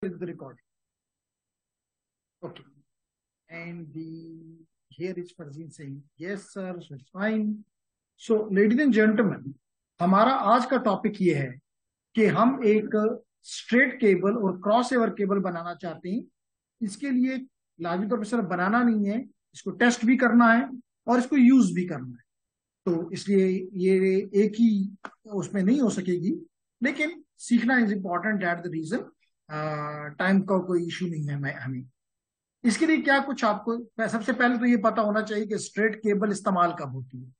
with the recording. Okay. And here is Farzeen saying, yes sir, it's fine. So ladies and gentlemen, हमारा आज का topic ये है कि हम एक स्ट्रेट केबल और क्रॉस ओवर केबल बनाना चाहते हैं। इसके लिए लाजमी तौर पर सिर्फ बनाना नहीं है, इसको टेस्ट भी करना है और इसको यूज भी करना है। तो इसलिए ये एक ही उसमें नहीं हो सकेगी, लेकिन सीखना is important at the reason. Time का कोई इशू नहीं है हमें। इसके लिए क्या कुछ आपको सबसे पहले तो ये पता होना चाहिए कि स्ट्रेट केबल इस्तेमाल कब होती है।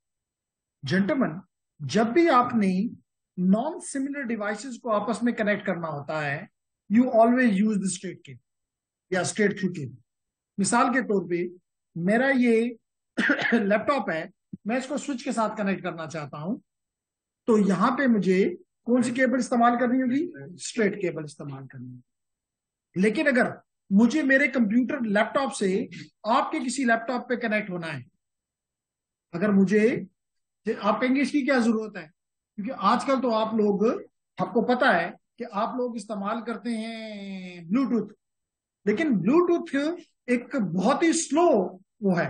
जेंटलमैन, जब भी आपने नॉन सिमिलर डिवाइसेस को आपस में कनेक्ट करना होता है, you always use the straight cable या स्ट्रेट थ्रू केबल। मिसाल के तौर पे मेरा ये लैपटॉप है, मैं इसको स्विच के साथ कनेक्ट करना चाहता हूं, तो यहां पे मुझे कौन सी केबल इस्तेमाल करनी होगी? स्ट्रेट केबल इस्तेमाल करनी होगी। लेकिन अगर मुझे मेरे कंप्यूटर लैपटॉप से आपके किसी लैपटॉप पे कनेक्ट होना है, अगर मुझे, आप कहेंगे इसकी क्या जरूरत है? क्योंकि आजकल तो आप लोग, आपको पता है कि आप लोग इस्तेमाल करते हैं ब्लूटूथ, लेकिन ब्लूटूथ एक बहुत ही स्लो वो है।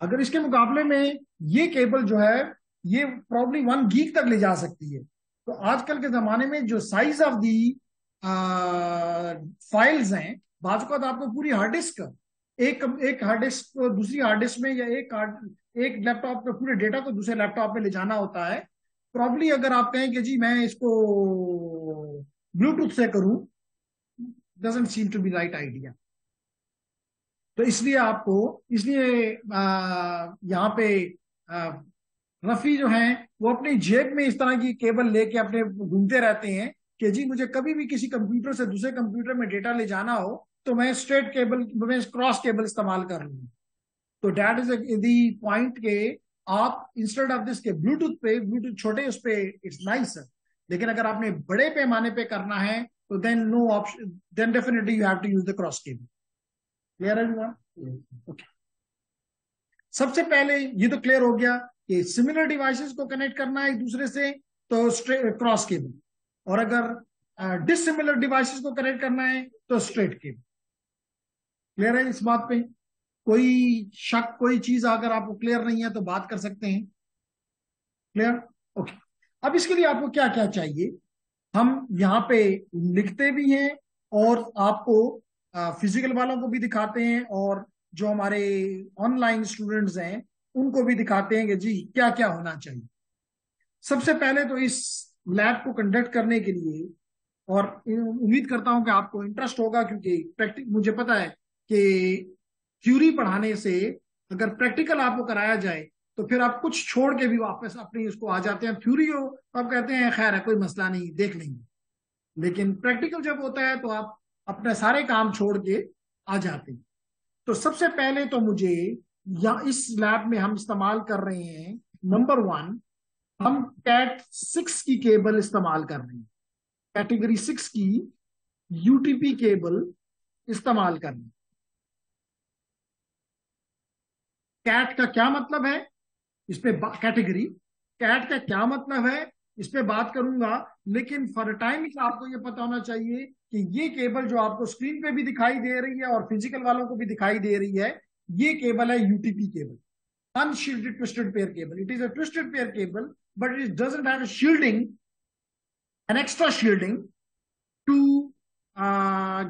अगर इसके मुकाबले में ये केबल जो है ये प्रॉब्ली 1 गीग तक ले जा सकती है। तो आजकल के जमाने में जो साइज ऑफ दी फाइल्स हैं, बाजू का तो आपको पूरी हार्ड डिस्क, एक हार्ड डिस्क को दूसरी हार्ड डिस्क में, या एक लैपटॉप पे पूरे डेटा को दूसरे लैपटॉप पे ले जाना होता है। प्रॉब्ली अगर आप कहें कि जी मैं इसको ब्लूटूथ से करूं, doesn't seem to be right idea. तो इसलिए आपको, इसलिए यहाँ पे रफी जो हैं वो अपनी जेब में इस तरह की केबल लेके अपने घूमते रहते हैं कि जी मुझे कभी भी किसी कंप्यूटर से दूसरे कंप्यूटर में डेटा ले जाना हो तो मैं स्ट्रेट केबल, मैं क्रॉस केबल इस्तेमाल कर लूँ। तो डैट इज दी पॉइंट के आप इंस्टेड ऑफ दिस के ब्लूटूथ पे, ब्लूटूथ छोटे उस पे इट्स नाइस, लेकिन अगर आपने बड़े पैमाने पे करना है तो then no option, then definitely you have to use the cross cable. Clear है? ओके, सबसे पहले ये तो क्लियर हो गया कि सिमिलर डिवाइसेस को कनेक्ट करना है एक दूसरे से तो क्रॉस केबल, और अगर डिसिमिलर डिवाइसेस को कनेक्ट करना है तो स्ट्रेट केबल। क्लियर है इस बात पे? कोई शक, कोई चीज अगर आपको क्लियर नहीं है तो बात कर सकते हैं। क्लियर? ओके। अब इसके लिए आपको क्या क्या चाहिए, हम यहाँ पे लिखते भी हैं और आपको फिजिकल वालों को भी दिखाते हैं, और जो हमारे ऑनलाइन स्टूडेंट्स हैं उनको भी दिखाते हैं कि जी क्या क्या होना चाहिए। सबसे पहले तो इस लैब को कंडक्ट करने के लिए, और उम्मीद करता हूं कि आपको इंटरेस्ट होगा, क्योंकि प्रैक्टिक मुझे पता है कि थ्योरी पढ़ाने से अगर प्रैक्टिकल आपको कराया जाए तो फिर आप कुछ छोड़ के भी वापस अपनी उसको आ जाते हैं। थ्योरी हो तो आप कहते हैं खैर है, कोई मसला नहीं, देख लेंगे, लेकिन प्रैक्टिकल जब होता है तो आप अपने सारे काम छोड़ के आ जाते हैं। तो सबसे पहले तो मुझे, या इस लैब में हम इस्तेमाल कर रहे हैं, नंबर 1, हम कैट 6 की केबल इस्तेमाल कर रहे हैं, कैटेगरी 6 की यूटीपी केबल इस्तेमाल कर रहे हैं। कैट का क्या मतलब है इस पे, कैटेगरी कैट का क्या मतलब है इस पे बात करूंगा, लेकिन फॉर टाइम आपको ये पता होना चाहिए कि ये केबल जो आपको स्क्रीन पे भी दिखाई दे रही है और फिजिकल वालों को भी दिखाई दे रही है, ये केबल है UTP cable, unshielded twisted pair cable. It is a twisted pair cable, but it doesn't have a shielding, an extra shielding to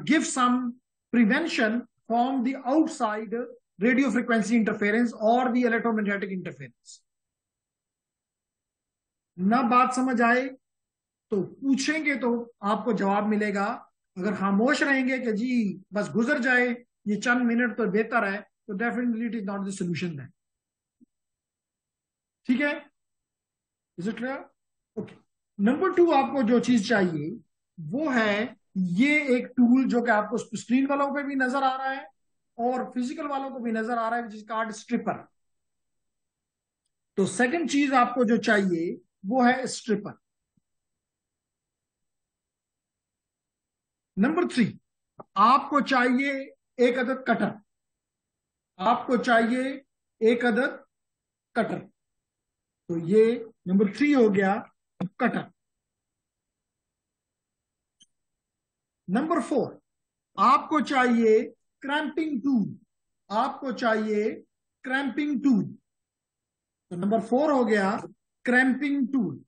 give some prevention from the outside radio frequency interference or the electromagnetic interference. ना बात समझ आए तो पूछेंगे तो आपको जवाब मिलेगा। अगर खामोश रहेंगे कि जी बस गुजर जाए ये चंद मिनट तो बेहतर है, तो definitely it is not the solution है। ठीक है? Is it clear? Okay. Number 2, आपको जो चीज चाहिए वो है ये एक टूल जो कि आपको स्क्रीन वालों पे भी नजर आ रहा है और फिजिकल वालों को भी नजर आ रहा है, जिसका कार्ड स्ट्रिपर। तो सेकंड चीज आपको जो चाहिए वो है स्ट्रिपर। नंबर 3, आपको चाहिए एक अदद कटर, आपको चाहिए एक अदद कटर। तो ये नंबर 3 हो गया, कटर। नंबर 4, आपको चाहिए क्रैम्पिंग टूल, आपको चाहिए क्रैम्पिंग टूल। तो नंबर 4 हो गया क्रैम्पिंग टूल।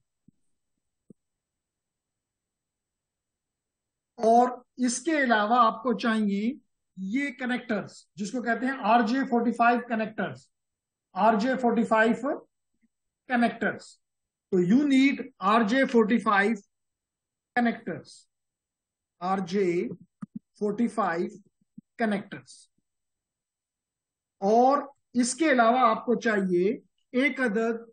और इसके अलावा आपको चाहिए ये कनेक्टर्स जिसको कहते हैं RJ45 कनेक्टर्स, RJ45 कनेक्टर्स। तो you need RJ45 connectors, RJ45 connectors. और इसके अलावा आपको चाहिए एक अदद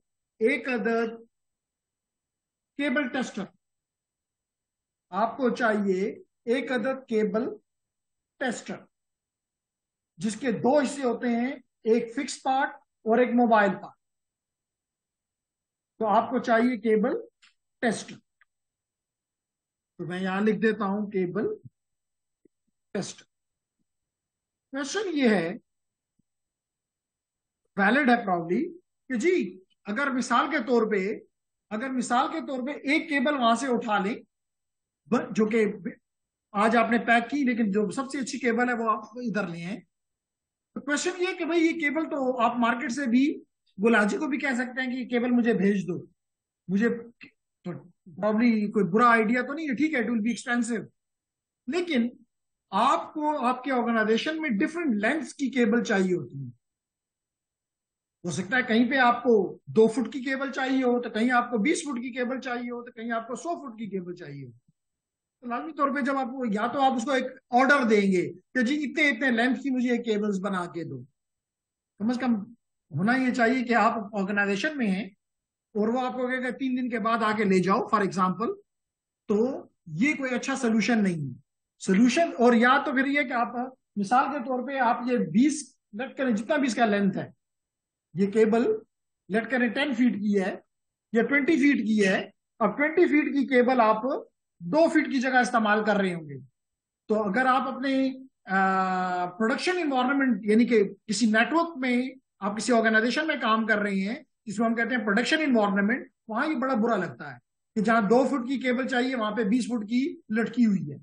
केबल टेस्टर, आपको चाहिए एक अदद केबल टेस्टर जिसके दो हिस्से होते हैं, एक फिक्स पार्ट और एक मोबाइल पार्ट। तो आपको चाहिए केबल टेस्टर। तो मैं यहां लिख देता हूं केबल टेस्टर। क्वेश्चन ये है, वैलिड है प्रॉब्ली, कि जी अगर मिसाल के तौर पे, अगर मिसाल के तौर पे एक केबल वहां से उठा लें जो कि आज आपने पैक की, लेकिन जो सबसे अच्छी केबल है वो आप इधर ले हैं। तो क्वेश्चन ये है कि भाई ये केबल तो आप मार्केट से भी गुलाजी को भी कह सकते हैं कि ये केबल मुझे भेज दो, मुझे तो प्रॉब्ली कोई बुरा आइडिया तो नहीं है, ठीक है, इट विल बी एक्सपेंसिव। लेकिन आपको आपके ऑर्गेनाइजेशन में डिफरेंट लेंथ्स की केबल चाहिए होती है। हो सकता है कहीं पे आपको 2 फुट की केबल चाहिए हो, तो कहीं आपको 20 फुट की केबल चाहिए हो, तो कहीं आपको 100 फुट की केबल चाहिए हो। तो लाजमी तौर पे जब आप, या तो आप उसको एक ऑर्डर देंगे कि जी इतने इतने लेंथ की मुझे केबल्स बना के दो। कम से कम होना ये चाहिए कि आप ऑर्गेनाइजेशन में हैं और वो आपको कहेगा 3 दिन के बाद आके ले जाओ फॉर एग्जाम्पल। तो ये कोई अच्छा सोल्यूशन नहीं है। सोल्यूशन, और या तो फिर ये कि आप मिसाल के तौर पे आप ये 20 लेट करें, जितना भी इसका लेंथ है, ये केबल लेट करें 10 फीट की है या 20 फीट की है। अब 20 फीट की केबल आप 2 फीट की जगह इस्तेमाल कर रहे होंगे। तो अगर आप अपने प्रोडक्शन इन्वायरमेंट यानी कि किसी नेटवर्क में, आप किसी ऑर्गेनाइजेशन में काम कर रहे हैं जिसको हम कहते हैं प्रोडक्शन इन्वायरमेंट, वहां ये बड़ा बुरा लगता है कि जहां 2 फुट की केबल चाहिए वहां पे 20 फुट की लटकी हुई है।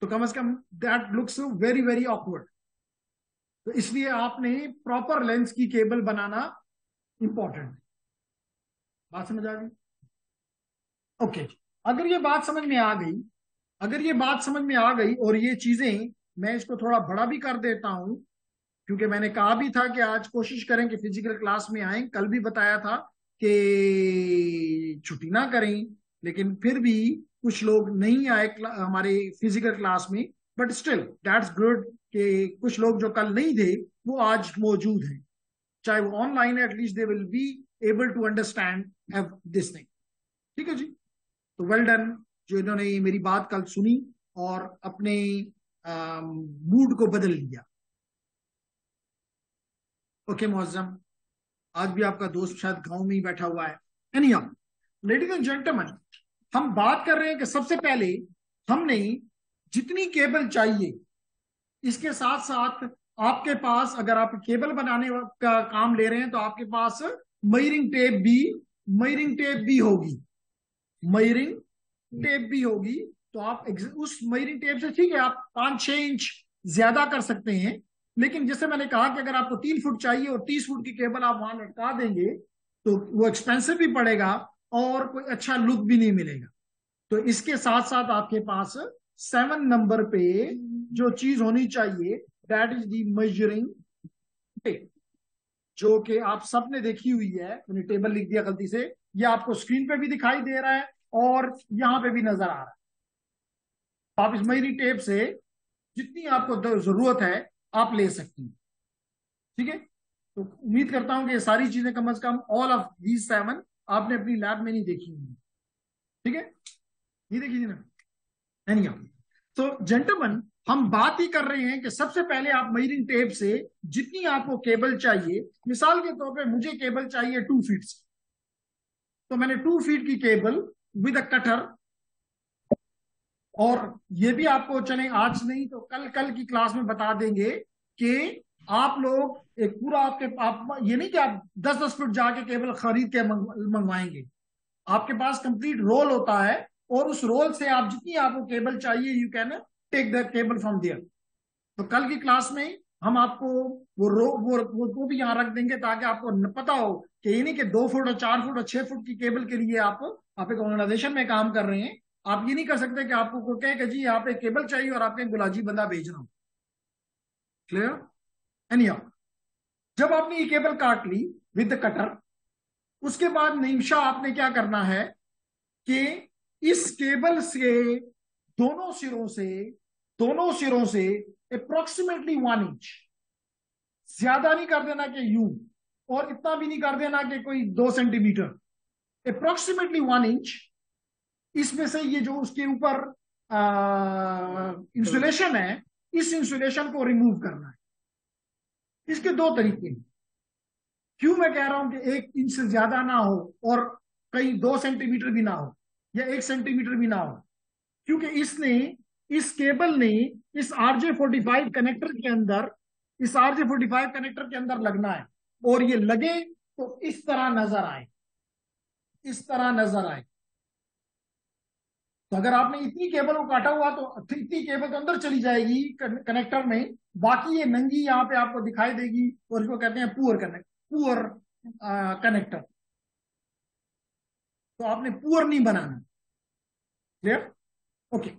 तो कम से कम that looks very very awkward. तो इसलिए आपने प्रॉपर लेंथ की केबल बनाना इंपॉर्टेंट है। बात समझ आ गई? ओके। अगर ये बात समझ में आ गई, अगर ये बात समझ में आ गई और ये चीजें, मैं इसको थोड़ा बड़ा भी कर देता हूं, क्योंकि मैंने कहा भी था कि आज कोशिश करें कि फिजिकल क्लास में आए। कल भी बताया था कि छुट्टी ना करें, लेकिन फिर भी कुछ लोग नहीं आए हमारे फिजिकल क्लास में। बट स्टिल दैट्स गुड कि कुछ लोग जो कल नहीं थे वो आज मौजूद हैं, चाहे वो ऑनलाइन है, at least they will be able to understand this thing. ठीक है जी। तो वेल डन जो इन्होंने मेरी बात कल सुनी और अपने मूड को बदल लिया। ओके मुअज्जम, आज भी आपका दोस्त शायद गांव में ही बैठा हुआ है। एनीहाउ, लेडीज एंड जेंटलमैन, हम बात कर रहे हैं कि सबसे पहले हमने जितनी केबल चाहिए, इसके साथ साथ आपके पास, अगर आप केबल बनाने का काम ले रहे हैं तो आपके पास मयरिंग टेप भी होगी, मयरिंग टेप भी होगी। तो आप उस मयरिंग टेप से, ठीक है, आप 5-6 इंच ज्यादा कर सकते हैं। लेकिन जैसे मैंने कहा कि अगर आपको 3 फुट चाहिए और 30 फुट की केबल आप वहां लटका देंगे तो वो एक्सपेंसिव भी पड़ेगा और कोई अच्छा लुक भी नहीं मिलेगा। तो इसके साथ साथ आपके पास 7 नंबर पे जो चीज होनी चाहिए, that is the measuring tape, जो कि आप सबने देखी हुई है। मैंने टेबल लिख दिया गलती से, ये आपको स्क्रीन पे भी दिखाई दे रहा है और यहां पे भी नजर आ रहा है। आप इस मयरी टेप से जितनी आपको जरूरत है आप ले सकती हैं। ठीक है। तो उम्मीद करता हूं कि ये सारी चीजें कम से कम ऑल ऑफ दीज 7 आपने अपनी लैब में नहीं देखी होंगी। ठीक है, ये देखी थी ना। एनीहाउ, तो जेंटलमैन, हम बात ही कर रहे हैं कि सबसे पहले आप मयरिंग टेप से जितनी आपको केबल चाहिए, मिसाल के तौर पे मुझे केबल चाहिए 2 फीट से, तो मैंने 2 फीट की केबल विद अ कटर, और ये भी आपको चले आज नहीं तो कल कल की क्लास में बता देंगे कि आप लोग एक पूरा आप ये नहीं कि आप 10-10 फुट जाके केबल खरीद के मंगवाएंगे। आपके पास कंप्लीट रोल होता है और उस रोल से आप जितनी आपको केबल चाहिए you can take the cable from there. तो कल की क्लास में हम आपको वो भी यहाँ रख देंगे, ताकि आपको पता हो कि ये नहीं कि 2 फुट और 4 फुट और 6 फुट की केबल के लिए आप एक ऑर्गेनाइजेशन में काम कर रहे हैं। आप ये नहीं कर सकते कि आपको कोई कहे कि जी यहाँ पे केबल चाहिए और आपके गुलाजी बंदा भेज रहा हूं। क्लियर? एनी जब आपने ये केबल काट ली विद द कटर, उसके बाद निमिषा आपने क्या करना है कि इस केबल से दोनों सिरों से दोनों सिरों से अप्रोक्सीमेटली 1 इंच, ज्यादा नहीं कर देना कि यूं, और इतना भी नहीं कर देना कि कोई 2 सेंटीमीटर, अप्रोक्सीमेटली 1 इंच इसमें से ये जो उसके ऊपर इंसुलेशन है, इस इंसुलेशन को रिमूव करना है। इसके दो तरीके हैं। क्यों मैं कह रहा हूं कि 1 इंच से ज्यादा ना हो और कहीं 2 सेंटीमीटर भी ना हो या 1 सेंटीमीटर भी ना हो, क्योंकि इस केबल ने इस RJ45 कनेक्टर के अंदर इस RJ45 कनेक्टर के अंदर लगना है, और ये लगे तो इस तरह नजर आए, इस तरह नजर आए। तो अगर आपने इतनी केबल को काटा हुआ तो इतनी केबल तो अंदर चली जाएगी कनेक्टर में, बाकी ये नंगी यहाँ पे आपको दिखाई देगी, और इसको कहते हैं पुअर कनेक्टर। तो आपने पुअर नहीं बनाना। Clear? Okay.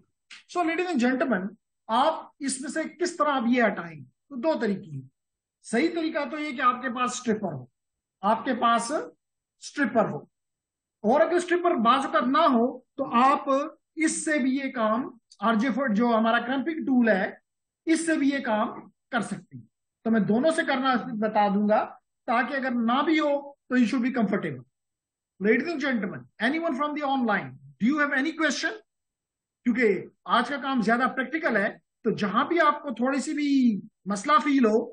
So ladies and gentleman, आप इसमें से किस तरह आप ये हटाएंगे? तो दो तरीके हैं। सही तरीका तो ये कि आपके पास स्ट्रिपर हो, आपके पास स्ट्रिपर हो, और अगर स्ट्रिपर बाजुकात ना हो तो आप इससे भी ये काम, RJ4 जो हमारा क्रैम्पिंग टूल है, इससे भी ये काम कर सकते हैं। तो मैं दोनों से करना बता दूंगा, ताकि अगर ना भी हो तो you should be comfortable. Ladies and gentleman, anyone from the online, do you have any question? क्योंकि आज का काम ज्यादा प्रैक्टिकल है, तो जहां भी आपको थोड़ी सी भी मसला फील हो,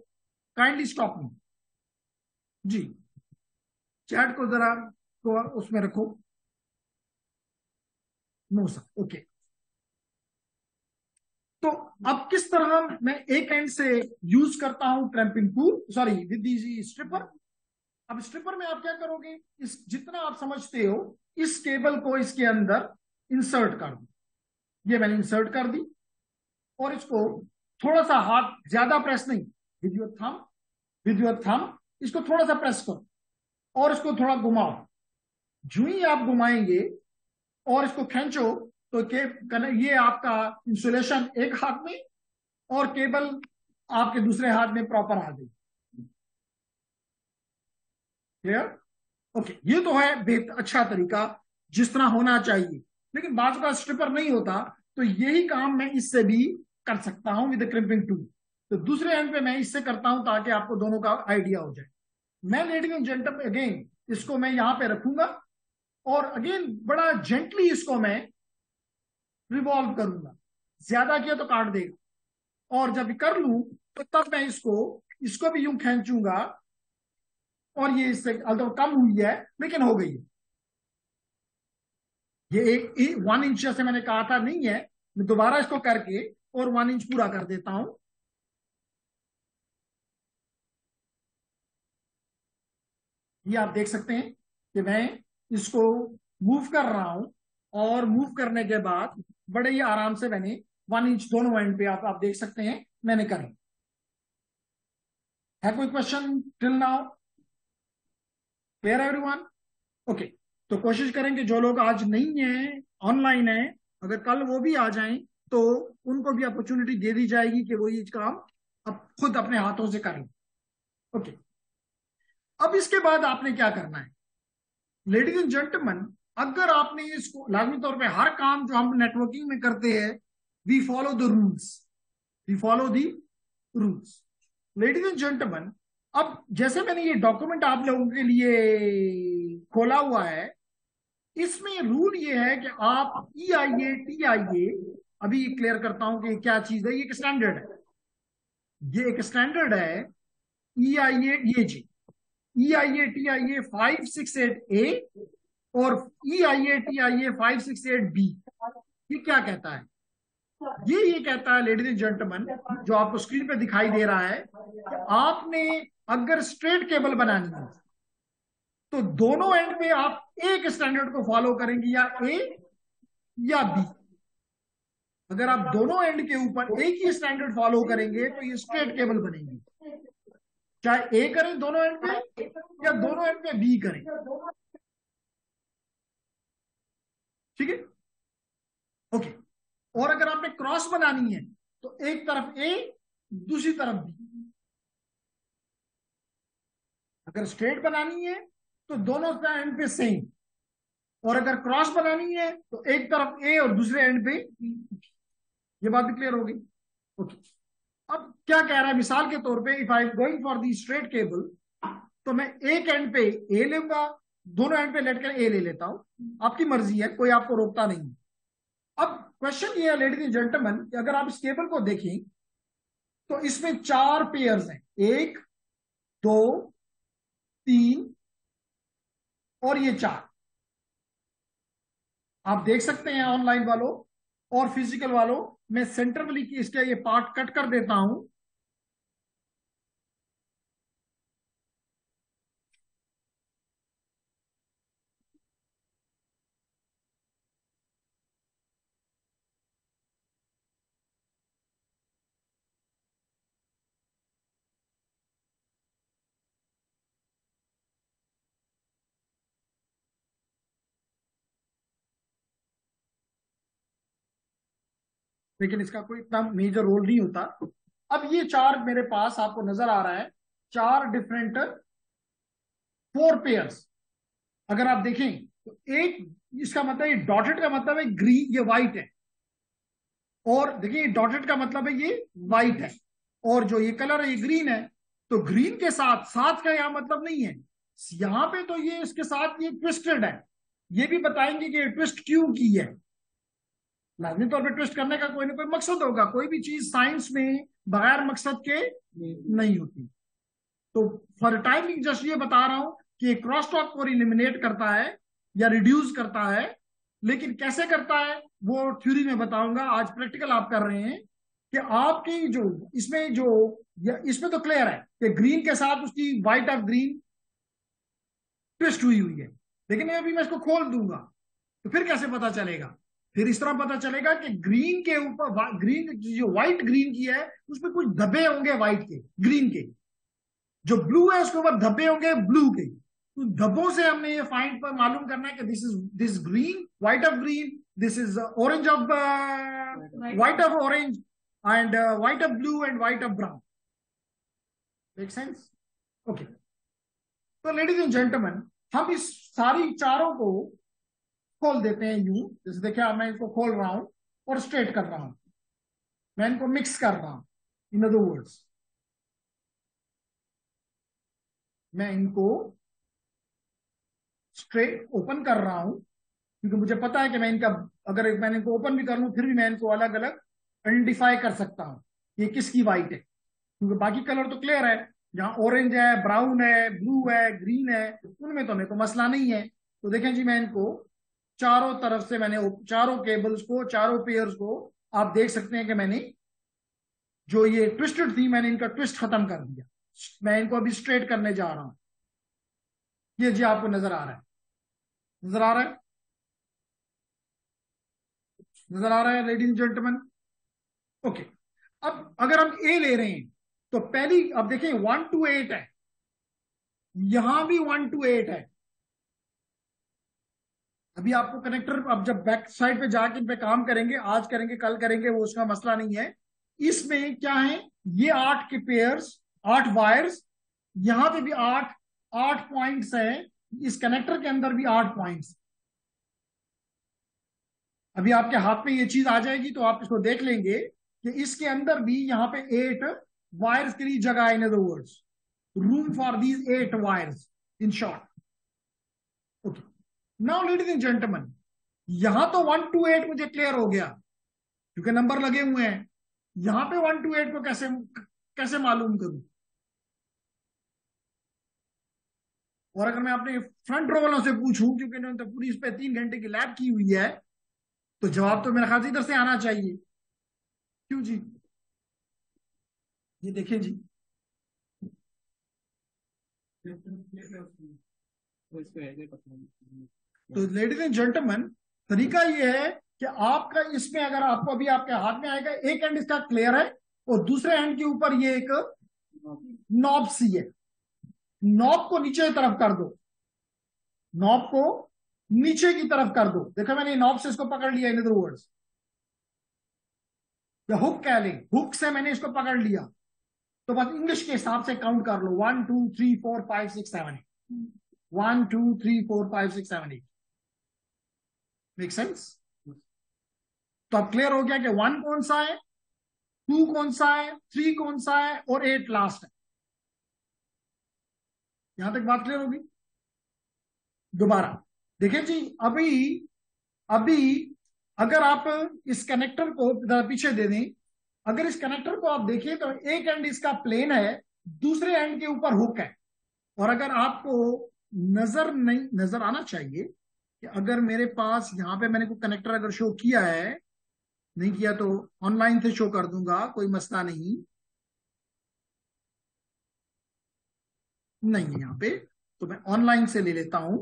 काइंडली स्टॉप मी। जी, चैट को जरा तो उसमें रखो। No sir, okay. तो अब किस तरह मैं एक एंड से यूज करता हूं cramping tool, sorry with the stripper. अब स्ट्रिपर में आप क्या करोगे, इस जितना आप समझते हो इस केबल को इसके अंदर इंसर्ट कर दो। ये मैंने इंसर्ट कर दी, और इसको थोड़ा सा, हाथ ज्यादा प्रेस नहीं, विद योर थंब इसको थोड़ा सा प्रेस करो और इसको थोड़ा घुमाओ। जो ही आप घुमाएंगे और इसको खींचो तो ये आपका इंसुलेशन एक हाथ में और केबल आपके दूसरे हाथ में प्रॉपर आ गई। क्लियर? ओके। ये तो है अच्छा तरीका, जिस तरह होना चाहिए। लेकिन बाजू का स्ट्रिपर नहीं होता, तो यही काम मैं इससे भी कर सकता हूं विद क्रिम्पिंग टूल। तो दूसरे एंड पे मैं इससे करता हूं, ताकि आपको दोनों का आइडिया हो जाए। मैं लेडीज एंड जेंटल अगेन इसको मैं यहां पे रखूंगा, और अगेन बड़ा जेंटली इसको मैं रिवॉल्व करूंगा। ज्यादा किया तो काट देगा, और जब कर लूं तो तब मैं इसको इसको भी यूं खींचूंगा, और ये इससे अल्टो कम हुई है लेकिन हो गई है। ये 1 इंच जैसे मैंने कहा था नहीं है, मैं दोबारा इसको करके और 1 इंच पूरा कर देता हूं। ये आप देख सकते हैं कि मैं इसको मूव कर रहा हूं, और मूव करने के बाद बड़े ही आराम से मैंने 1 इंच दोनों एंड पे आप देख सकते हैं मैंने करी। है कोई question till now? Clear everyone? Okay. तो कोशिश करेंगे जो लोग आज नहीं है, ऑनलाइन है, अगर कल वो भी आ जाएं तो उनको भी अपॉर्चुनिटी दे दी जाएगी कि वो ये काम अब खुद अपने हाथों से करें। ओके। अब इसके बाद आपने क्या करना है, लेडीज एंड जेंटलमैन, अगर आपने इसको लाजमी तौर पे हर काम जो हम नेटवर्किंग में करते हैं, we follow the rules, we follow the rules. Ladies and gentleman, अब जैसे मैंने ये डॉक्यूमेंट आप लोगों के लिए खोला हुआ है, इसमें रूल ये है कि आप EIA TIA, अभी क्लियर करता हूं कि क्या चीज है। ये एक स्टैंडर्ड है, ये एक स्टैंडर्ड है। EIA ये जी EIA TIA 568A और EIA TIA 568B, ये क्या कहता है? ये कहता है लेडीज एंड जेंटलमैन, जो आपको स्क्रीन पे दिखाई दे रहा है, कि आपने अगर स्ट्रेट केबल बनानी है तो दोनों एंड पे आप एक स्टैंडर्ड को फॉलो करेंगे, या A या B। अगर आप दोनों एंड के ऊपर एक ही स्टैंडर्ड फॉलो करेंगे तो ये स्ट्रेट केबल बनेगी, चाहे ए करें दोनों एंड पे या दोनों एंड पे बी करें। ठीक है, ओके। और अगर आपने क्रॉस बनानी है तो एक तरफ ए, दूसरी तरफ बी। अगर स्ट्रेट बनानी है तो दोनों एंड पे सेम, और अगर क्रॉस बनानी है तो एक तरफ ए और दूसरे एंड पे बी। ये बात भी क्लियर हो गई। ओके, अब क्या कह रहा है, मिसाल के तौर पे if I am going for the straight cable, तो मैं एक एंड पे ए लूंगा, दोनों एंड पे लेट कर ए ले लेता हूं, आपकी मर्जी है, कोई आपको रोकता नहीं। अब क्वेश्चन ये है लेडीज एंड जेंटलमैन, कि अगर आप इस केबल को देखें तो इसमें चार पेयर्स हैं, एक, दो, तीन और ये चार। आप देख सकते हैं ऑनलाइन वालों और फिजिकल वालों, मैं सेंट्रली की इसका ये पार्ट कट कर देता हूं। लेकिन इसका कोई इतना मेजर रोल नहीं होता। अब ये चार मेरे पास आपको नजर आ रहा है, चार डिफरेंट फोर पेयर्स। अगर आप देखें तो एक, इसका मतलब ये डॉटेड का मतलब है ग्रीन, ये व्हाइट है। और देखिए डॉटेड का मतलब है ये व्हाइट है, और जो ये कलर है ये ग्रीन है। तो ग्रीन के साथ साथ का यहां मतलब नहीं है, यहां पे तो ये इसके साथ ये ट्विस्टेड है। ये भी बताएंगे कि ये ट्विस्ट क्यों की है। लाजमी तौर पे ट्विस्ट करने का कोई ना कोई मकसद होगा, कोई भी चीज साइंस में बगैर मकसद के नहीं होती। तो फॉर टाइमिंग जस्ट ये बता रहा हूं कि क्रॉस टॉक को इलिमिनेट करता है या रिड्यूस करता है, लेकिन कैसे करता है वो थ्योरी में बताऊंगा। आज प्रैक्टिकल आप कर रहे हैं कि आपकी जो इसमें जो, इसमें तो क्लियर है कि ग्रीन के साथ उसकी व्हाइट ऑफ ग्रीन ट्विस्ट हुई हुई है, लेकिन अभी मैं इसको खोल दूंगा तो फिर कैसे पता चलेगा? फिर इस तरह पता चलेगा कि ग्रीन के ऊपर, ग्रीन जो व्हाइट ग्रीन की है उसमें कुछ धब्बे होंगे व्हाइट के, ग्रीन के। जो ब्लू है उसके ऊपर धब्बे होंगे ब्लू के। तो धब्बों से हमने ये फाइंड पर मालूम करना है कि this green, white of green, this is orange of white of orange, and white of blue and white of brown. Make sense? Okay. तो लेडीज एंड जेंटलमैन, हम इस सारी चारों को खोल देते हैं यूं, जैसे देखिए मैं इनको खोल रहा हूं और स्ट्रेट कर रहा हूं, मैं इनको मिक्स कर रहा हूं। इन अदर वर्ड्स, मैं इनको स्ट्रेट ओपन कर रहा हूं, क्योंकि मुझे पता है कि मैं इनका, अगर मैंने इनको ओपन भी कर लूं फिर भी मैं इनको अलग अलग आइडेंटिफाई कर सकता हूं ये किसकी वाइट है, क्योंकि बाकी कलर तो क्लियर है। जहां ऑरेंज है, ब्राउन है, ब्लू है, ग्रीन है, उनमें तो मेरे को मसला नहीं है। तो देखें जी, मैं इनको चारों तरफ से मैंने चारों केबल्स को, चारों पेयर्स को आप देख सकते हैं कि मैंने जो ये ट्विस्टेड थी मैंने इनका ट्विस्ट खत्म कर दिया। मैं इनको अभी स्ट्रेट करने जा रहा हूं। ये जी आपको नजर आ रहा है, नजर आ रहा है, नजर आ रहा है लेडीज जेंटलमैन? ओके। अब अगर हम ए ले रहे हैं तो पहली, अब देखें 1 to 8 है, यहां भी 1 to 8 है। अभी आपको कनेक्टर, अब जब बैक साइड पे जाके इन पे काम करेंगे, आज करेंगे कल करेंगे, वो उसका मसला नहीं है। इसमें क्या है, ये 8 के पेयर्स, 8 वायर्स, यहां पे भी 8, 8 पॉइंट्स हैं, इस कनेक्टर के अंदर भी 8 पॉइंट्स। अभी आपके हाथ में ये चीज आ जाएगी तो आप इसको देख लेंगे कि इसके अंदर भी यहाँ पे 8 वायर्स के लिए जगह है। In other words, room for these 8 wires, in short. Okay, now ladies and gentleman, यहां तो 1 to 8 मुझे क्लियर हो गया क्योंकि नंबर लगे हुए हैं। यहां पे 1 to 8 को कैसे कैसे मालूम करूं? और अगर मैं अपने फ्रंट रो वालों से पूछूं, क्योंकि इन्होंने तो पूरी इस पे 3 घंटे की लैब की हुई है, तो जवाब तो मेरे ख्याल से इधर से आना चाहिए। क्यों जी? ये देखें जी, तो लेडीज एंड जेंटलमैन, तरीका ये है कि आपका इसमें अगर आपको अभी आपके हाथ में आएगा, एक एंड इसका क्लियर है और दूसरे एंड के ऊपर ये एक नॉब सी है। नॉब को नीचे की तरफ कर दो, नॉब को नीचे की तरफ कर दो। देखो मैंने नॉब से इसको पकड़ लिया, इन अदर वर्ड्स, या हुक कह लें, हुक से मैंने इसको पकड़ लिया। तो बस इंग्लिश के हिसाब से काउंट कर लो, 1 2 3 4 5 6 7 8, 1 2 3 4 5 6 7 8। Make sense? तो अब क्लियर हो गया कि 1 कौन सा है, 2 कौन सा है, 3 कौन सा है, और 8 लास्ट है। यहां तक बात क्लियर होगी? दोबारा देखिए जी, अभी अभी अगर आप इस कनेक्टर को पीछे दे दें, अगर इस कनेक्टर को आप देखिए तो एक एंड इसका प्लेन है, दूसरे एंड के ऊपर हुक है। और अगर आपको नजर नहीं, नजर आना चाहिए कि अगर मेरे पास यहां पे मैंने कोई कनेक्टर अगर शो किया है, नहीं किया तो ऑनलाइन से शो कर दूंगा, कोई मसला नहीं। नहीं है यहाँ पे, तो मैं ऑनलाइन से ले लेता हूं।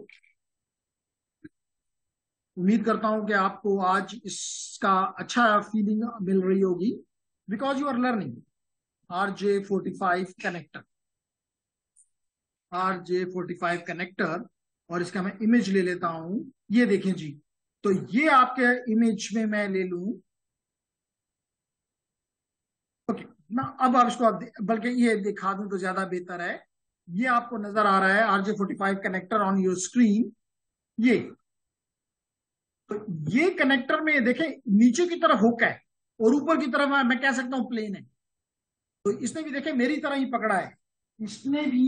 उम्मीद करता हूं कि आपको आज इसका अच्छा फीलिंग मिल रही होगी, because you are learning RJ45 connector, RJ45 connector. और इसका मैं इमेज ले लेता हूं, ये देखें जी। तो ये आपके इमेज में मैं ले लूं, ओके ना। अब आप इसको बल्कि ये दिखा दूं तो ज्यादा बेहतर है। ये आपको नजर आ रहा है RJ45 connector on your screen. ये तो ये कनेक्टर में देखें, नीचे की तरफ हुक है और ऊपर की तरफ मैं कह सकता हूं प्लेन है। तो इसने भी देखें मेरी तरह ही पकड़ा है, इसने भी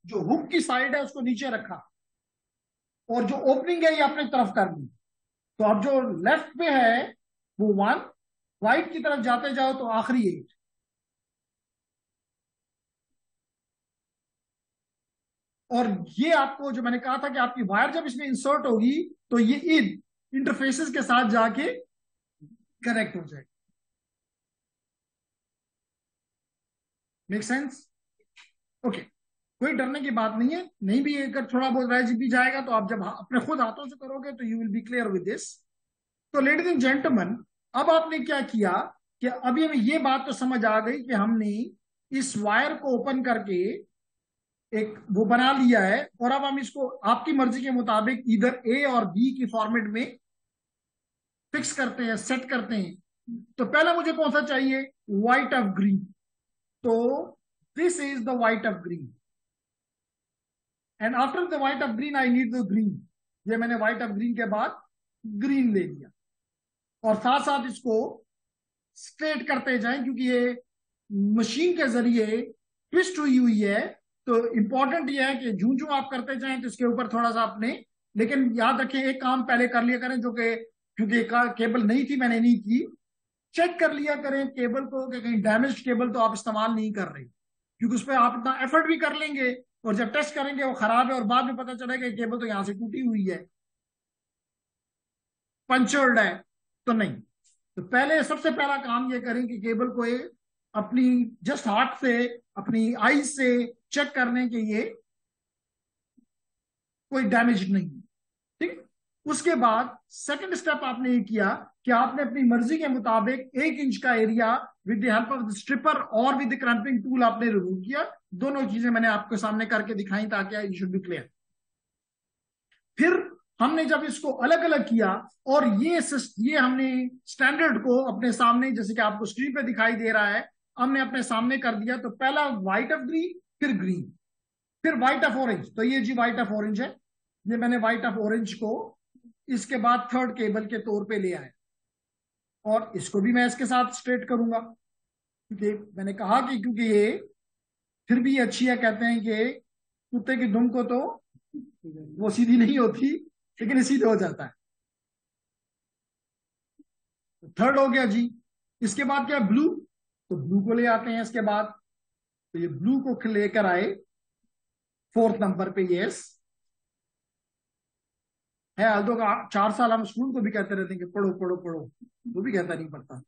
जो हुक की साइड है उसको नीचे रखा, और जो ओपनिंग है ये अपनी तरफ कर दी। तो अब जो लेफ्ट पे है वो 1, राइट की तरफ जाते जाओ तो आखिरी 8। और ये आपको जो मैंने कहा था कि आपकी वायर जब इसमें इंसर्ट होगी तो ये इन इंटरफेसेस के साथ जाके कनेक्ट हो जाएगी। Make sense? ओके, कोई डरने की बात नहीं है। नहीं भी अगर थोड़ा बहुत रह भी जाएगा तो आप जब अपने खुद हाथों से करोगे तो you will be clear with this. तो लेडीज एंड जेंटलमैन, अब आपने क्या किया कि अभी हमें ये बात तो समझ आ गई कि हमने इस वायर को ओपन करके एक वो बना लिया है, और अब हम इसको आपकी मर्जी के मुताबिक इधर ए और बी की फॉर्मेट में फिक्स करते हैं, सेट करते हैं। तो पहला मुझे कौन सा चाहिए? White of green. तो this is the white of green, and after the white of green I need the green. ये मैंने व्हाइट ऑफ ग्रीन के बाद ग्रीन ले लिया, और साथ साथ इसको स्ट्रेट करते जाएं, क्योंकि ये मशीन के जरिए ट्विस्ट हुई हुई है। तो इंपॉर्टेंट ये है कि जूं जूं आप करते जाएं तो इसके ऊपर थोड़ा सा अपने, लेकिन याद रखें एक काम पहले कर लिया करें, जो कि क्योंकि केबल नहीं थी, मैंने नहीं की, चेक कर लिया करें केबल को कि कहीं डैमेज केबल तो आप इस्तेमाल नहीं कर रहे, क्योंकि उस पर आप इतना एफर्ट भी कर लेंगे और जब टेस्ट करेंगे वो खराब है और बाद में पता चलेगा केबल तो यहां से टूटी हुई है, पंचर्ड है। तो नहीं, तो पहले सबसे पहला काम ये करें कि केबल को अपनी जस्ट हाथ से, अपनी आई से चेक करने के ये कोई डैमेज नहीं है। ठीक। उसके बाद सेकंड स्टेप आपने ये किया कि आपने अपनी मर्जी के मुताबिक 1 इंच का area with the help of the stripper और विद द क्रैंपिंग टूल आपने रिमूव किया। दोनों चीजें मैंने आपके सामने करके दिखाई ताकि यू शुड बी क्लियर। फिर हमने जब इसको अलग अलग किया और ये हमने स्टैंडर्ड को अपने सामने, जैसे कि आपको स्क्रीन पे दिखाई दे रहा है, हमने अपने सामने कर दिया। तो पहला व्हाइट ऑफ ग्रीन, फिर ग्रीन, फिर व्हाइट ऑफ ऑरेंज। तो ये जी व्हाइट ऑफ ऑरेंज है, ये मैंने व्हाइट ऑफ ऑरेंज को इसके बाद थर्ड केबल के तौर पे ले आया, और इसको भी मैं इसके साथ स्ट्रेट करूंगा, क्योंकि मैंने कहा कि क्योंकि ये फिर भी अच्छी है, कहते हैं कि कुत्ते की दुम को तो वो सीधी नहीं होती, लेकिन ये सीधे हो जाता है। थर्ड हो गया जी। इसके बाद क्या? ब्लू। तो ब्लू को ले आते हैं इसके बाद। तो ये ब्लू को लेकर आए फोर्थ नंबर पे। यस है, अल्दो का 4 साल हम स्कूल को भी कहते रहते हैं कि पढ़ो पढ़ो पढ़ो, वो भी कहता नहीं पढ़ता।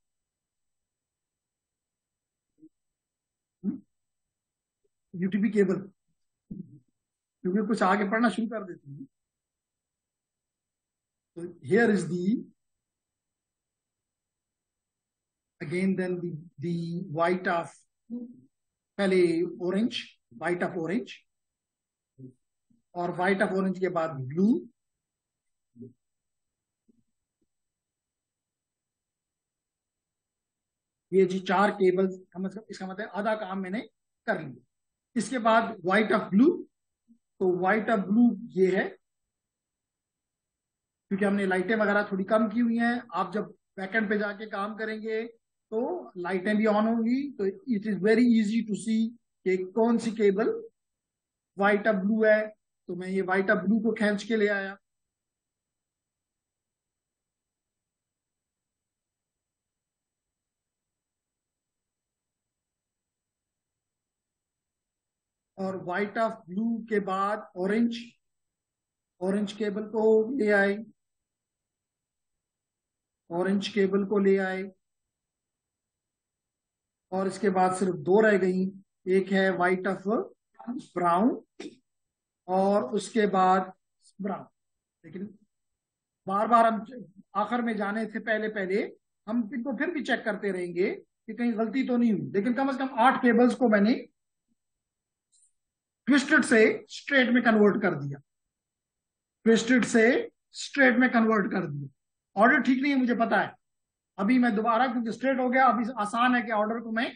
यूटीपी केबल, क्योंकि कुछ आगे पढ़ना शुरू कर देती है। तो here is the again then the white of, पहले ऑरेंज, वाइट ऑफ ऑरेंज, और वाइट ऑफ ऑरेंज के बाद ब्लू, ये जी 4 केबल्स, इसका मतलब आधा काम मैंने कर लिया। इसके बाद व्हाइट ऑफ ब्लू, तो व्हाइट ऑफ ब्लू ये है, क्योंकि हमने लाइटें वगैरह थोड़ी कम की हुई हैं। आप जब बैकएंड पे जाके काम करेंगे तो लाइटें भी ऑन होंगी, तो it is very easy to see कि कौन सी केबल व्हाइट ऑफ ब्लू है। तो मैं ये व्हाइट ऑफ ब्लू को खींच के ले आया, और व्हाइट ऑफ ब्लू के बाद ऑरेंज, ऑरेंज केबल को ले आए, ऑरेंज केबल को ले आए, और इसके बाद सिर्फ 2 रह गई, एक है व्हाइट ऑफ ब्राउन और उसके बाद ब्राउन। लेकिन बार बार हम आखिर में जाने से पहले पहले हम इनको फिर भी चेक करते रहेंगे कि कहीं गलती तो नहीं हुई। लेकिन कम से कम 8 केबल्स को मैंने ट्विस्टेड से स्ट्रेट में कन्वर्ट कर दिया, ट्विस्टेड से स्ट्रेट में कन्वर्ट कर दिया। ऑर्डर ठीक नहीं है मुझे पता है, अभी मैं दोबारा, क्योंकि स्ट्रेट हो गया, अभी आसान है कि ऑर्डर को मैं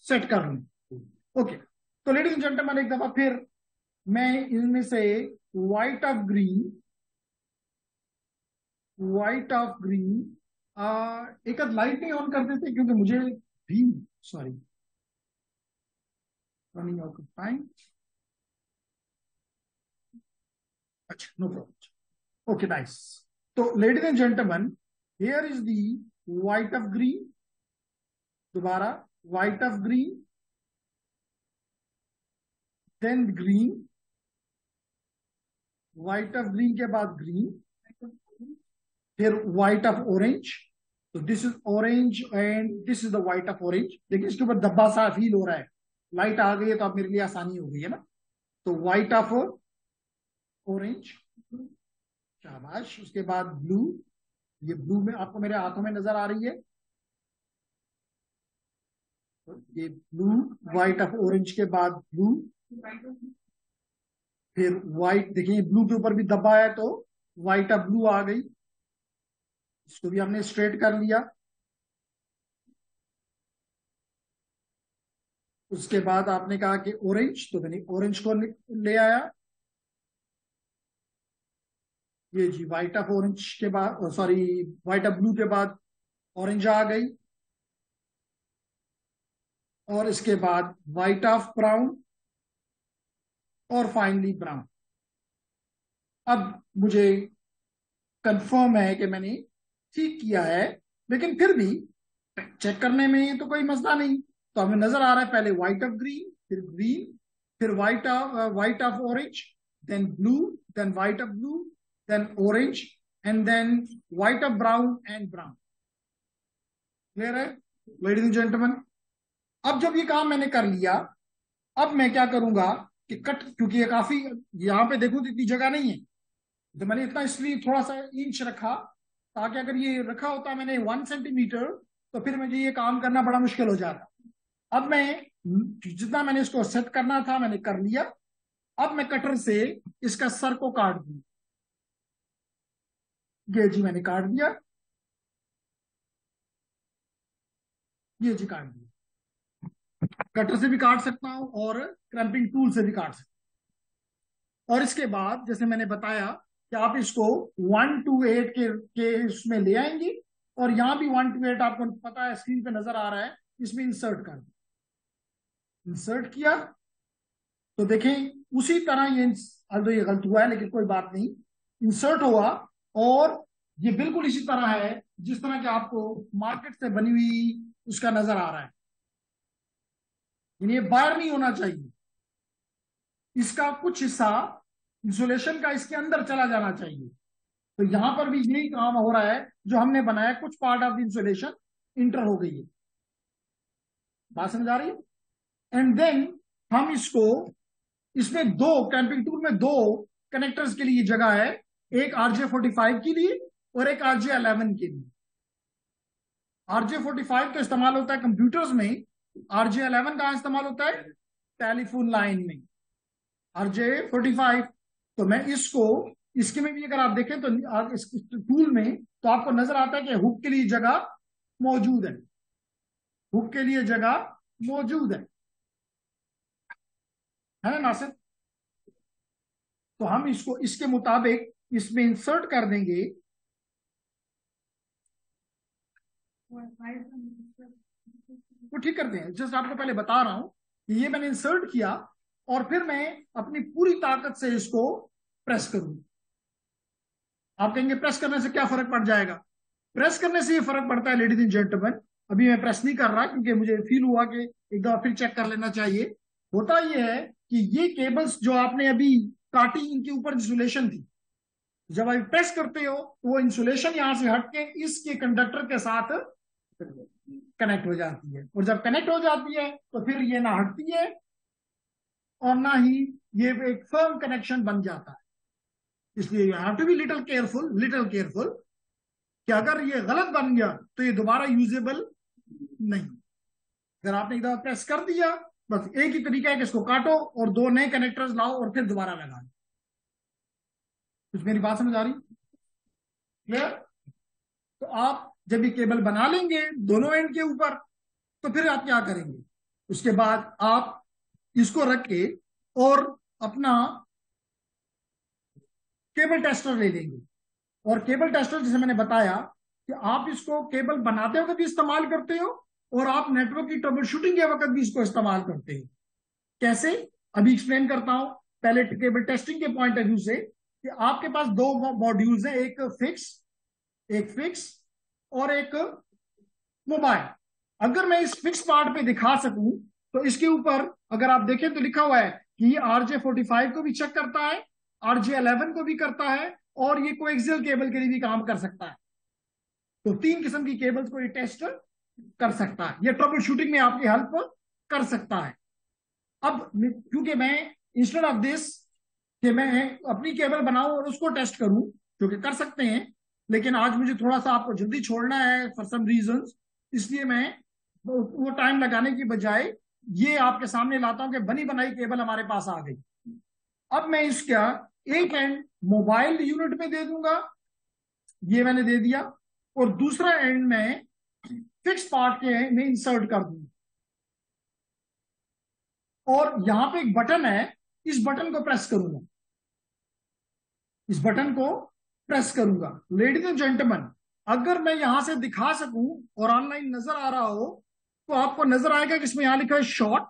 सेट कर लूं। ओके, तो लेडीज एंड जेंटलमैन, एक दफा फिर मैं इनमें से white of green, white of green, एक लाइट नहीं ऑन कर देते क्योंकि मुझे भी, sorry, running out of time. अच्छा, नो प्रॉब्लम, ओके नाइस। तो ladies and gentleman, here is the white of green, दोबारा white of green, then green, white of green के बाद ग्रीन, फिर व्हाइट ऑफ ऑरेंज। तो this is orange and this is the white of orange. देखिए इसके ऊपर धब्बा सा फील हो रहा है, लाइट आ गई है तो अब मेरे लिए आसानी हो गई है ना। तो व्हाइट ऑफ ऑरेंज, शाबाश। उसके बाद ब्लू, ये ब्लू में आपको मेरे हाथों में नजर आ रही है, तो ये ब्लू, व्हाइट ऑफ ऑरेंज के बाद ब्लू, फिर व्हाइट। देखिए ब्लू के ऊपर भी धब्बा है तो व्हाइट ऑफ ब्लू आ गई, इसको भी हमने स्ट्रेट कर लिया। उसके बाद आपने कहा कि ऑरेंज, तो मैंने ऑरेंज को ले आया, ये जी व्हाइट ऑफ ऑरेंज के बाद, सॉरी, व्हाइट ऑफ ब्लू के बाद ऑरेंज आ गई, और इसके बाद व्हाइट ऑफ ब्राउन, और फाइनली ब्राउन। अब मुझे कंफर्म है कि मैंने ठीक किया है, लेकिन फिर भी चेक करने में तो कोई मसला नहीं। तो हमें नजर आ रहा है पहले व्हाइट ऑफ ग्रीन, फिर ग्रीन, फिर white of orange, then blue, then white of blue, then orange, and then white of brown and brown. Clear है लेडीज एंड जेंटलमैन? अब जब ये काम मैंने कर लिया, अब मैं क्या करूंगा कि कट, क्योंकि ये काफी, यहां पे देखूं तो इतनी जगह नहीं है, तो मैंने इतना इसलिए थोड़ा सा इंच रखा, ताकि अगर ये रखा होता मैंने 1 सेंटीमीटर तो फिर मुझे ये काम करना बड़ा मुश्किल हो जाता। अब मैं जितना मैंने इसको सेट करना था मैंने कर लिया। अब मैं कटर से इसका सर को काट दूं, ये जी मैंने काट दिया, ये जी काट दिया। कटर से भी काट सकता हूं और क्रैम्पिंग टूल से भी काट सकता हूं। और इसके बाद जैसे मैंने बताया कि आप इसको 1 to 8 के उसमें ले आएंगे, और यहां भी 1 to 8 आपको पता है, स्क्रीन पे नजर आ रहा है, इसमें इंसर्ट कर, इंसर्ट किया तो देखें उसी तरह ये, although ये गलत हुआ है लेकिन कोई बात नहीं, इंसर्ट हुआ, और ये बिल्कुल इसी तरह है जिस तरह के आपको मार्केट से बनी हुई उसका नजर आ रहा है। यानी ये बाहर नहीं होना चाहिए, इसका कुछ हिस्सा इंसुलेशन का इसके अंदर चला जाना चाहिए। तो यहां पर भी यही काम हो रहा है, जो हमने बनाया कुछ part of the insulation enter हो गई है। बात समझ आ रही है? एंड देन हम इसको, इसमें दो कैंपिंग टूल में दो कनेक्टर्स के लिए जगह है, एक RJ45 के लिए और एक RJ11 के लिए। RJ45 का इस्तेमाल होता है कंप्यूटर्स में, RJ11 कहाँ इस्तेमाल होता है? टेलीफोन लाइन में। RJ45, तो मैं इसको, इसके में भी अगर आप देखें तो इस टूल में तो आपको नजर आता है कि हुक के लिए जगह मौजूद है, हुक के लिए जगह मौजूद है ना नासिर? तो हम इसको इसके मुताबिक इसमें इंसर्ट कर देंगे। वो ठीक करते हैं, जस्ट आपको पहले बता रहा हूं कि ये मैंने इंसर्ट किया और फिर मैं अपनी पूरी ताकत से इसको प्रेस करूं। आप कहेंगे प्रेस करने से क्या फर्क पड़ जाएगा? प्रेस करने से ये फर्क पड़ता है लेडीज एंड जेंटलमैन। अभी मैं प्रेस नहीं कर रहा क्योंकि मुझे फील हुआ कि एक दफा फिर चेक कर लेना चाहिए। होता यह है कि ये केबल्स जो आपने अभी काटी, इनके ऊपर इंसुलेशन थी। जब आप प्रेस करते हो तो वो इंसुलेशन यहां से हट के इसके कंडक्टर के साथ कनेक्ट हो जाती है, और जब कनेक्ट हो जाती है तो फिर ये ना हटती है और ना ही ये एक फर्म कनेक्शन बन जाता है। इसलिए you have to be little careful, little careful, कि अगर ये गलत बन गया तो ये दोबारा यूजेबल नहीं। अगर आपने एक दफा प्रेस कर दिया, बस एक ही तरीका है कि इसको काटो और दो नए कनेक्टर्स लाओ और फिर दोबारा लगा। कुछ मेरी बात समझ आ रही? क्लियर? तो आप जब ये केबल बना लेंगे दोनों एंड के ऊपर, तो फिर आप क्या करेंगे? उसके बाद आप इसको रख के और अपना केबल टेस्टर ले लेंगे। और केबल टेस्टर जैसे मैंने बताया कि आप इसको केबल बनाते वक्त भी इस्तेमाल करते हो और आप नेटवर्क की ट्रबल शूटिंग के वक्त भी इसको इस्तेमाल करते हो। कैसे? अभी एक्सप्लेन करता हूं। पहले केबल टेस्टिंग के पॉइंट ऑफ व्यू से, कि आपके पास दो मॉड्यूल्स हैं, एक फिक्स और एक मोबाइल। अगर मैं इस फिक्स पार्ट पे दिखा सकूं तो इसके ऊपर अगर आप देखें तो लिखा हुआ है कि ये RJ45 को भी चेक करता है, RJ11 को भी करता है, और ये कोएक्सियल केबल के लिए भी काम कर सकता है। तो 3 किस्म की केबल्स को ये टेस्ट कर सकता है, ये ट्रबल शूटिंग में आपकी हेल्प कर सकता है। अब क्योंकि मैं इंस्टेड ऑफ दिस कि मैं अपनी केबल बनाऊं और उसको टेस्ट करूं, जो कि कर सकते हैं, लेकिन आज मुझे थोड़ा सा आपको जल्दी छोड़ना है फॉर सम रीजंस, इसलिए मैं वो टाइम लगाने की बजाय ये आपके सामने लाता हूं कि बनी बनाई केबल हमारे पास आ गई। अब मैं इसका एक एंड मोबाइल यूनिट में दे दूंगा, ये मैंने दे दिया, और दूसरा एंड में फिक्स पार्ट के में इंसर्ट कर दूंगा। और यहां पे एक बटन है, इस बटन को प्रेस करूंगा, इस बटन को प्रेस करूंगा। लेडीज एंड जेंटलमैन, अगर मैं यहां से दिखा सकूं और ऑनलाइन नजर आ रहा हो तो आपको नजर आएगा कि इसमें यहां लिखा है short,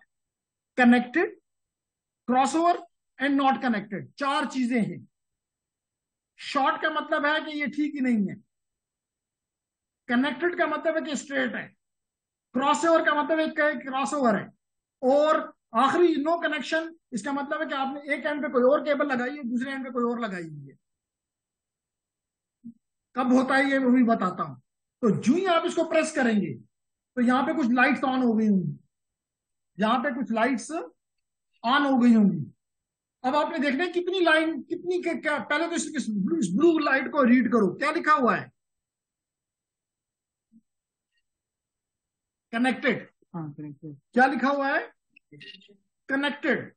connected, crossover and not connected. 4 चीजें हैं। शॉर्ट का मतलब है कि ये ठीक ही नहीं है, कनेक्टेड का मतलब है कि स्ट्रेट है, क्रॉसओवर का मतलब है कि क्रॉसओवर है, और आखिरी नो कनेक्शन, इसका मतलब है कि आपने एक एंड पे कोई और केबल लगाई है, दूसरे एंड पे कोई और लगाई हुई है। कब होता है ये वो भी बताता हूं। तो जो ही आप इसको प्रेस करेंगे तो यहां पे कुछ लाइट्स ऑन हो गई होंगी, यहां पे कुछ लाइट्स ऑन हो गई होंगी। अब आपने देखना है कितनी लाइन, कितनी क्या, पहले तो इस ब्लू लाइट को रीड करो, क्या लिखा हुआ है? कनेक्टेड। हाँ कनेक्टेड। क्या लिखा हुआ है? कनेक्टेड।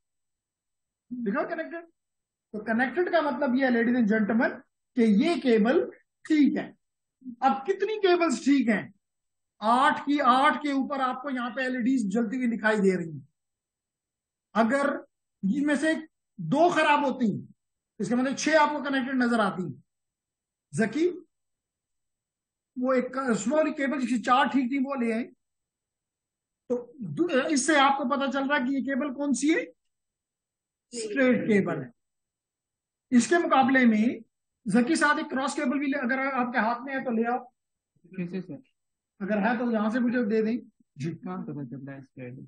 लिखा कनेक्टेड। तो कनेक्टेड का मतलब ये है लेडीज एंड जेंटलमैन कि ये केबल ठीक है। अब कितनी केबल्स ठीक हैं? 8 की 8 के ऊपर आपको यहाँ पे एलईडीज जलती हुई दिखाई दे रही हैं। अगर इनमें से 2 खराब होती हैं, इसका मतलब 6 आपको कनेक्टेड नजर आती हैं। जकी वो एक स्मॉल केबल जिसकी 4 ठीक थी वो ले आए, तो इससे आपको पता चल रहा है कि ये केबल कौन सी है? स्ट्रेट केबल है। इसके मुकाबले में जकी साथ एक क्रॉस केबल भी अगर आपके हाथ में है तो ले आओ। कैसे सर? अगर है तो यहां से मुझे दे दें जी। कहाँ पता चलता है स्ट्रेट?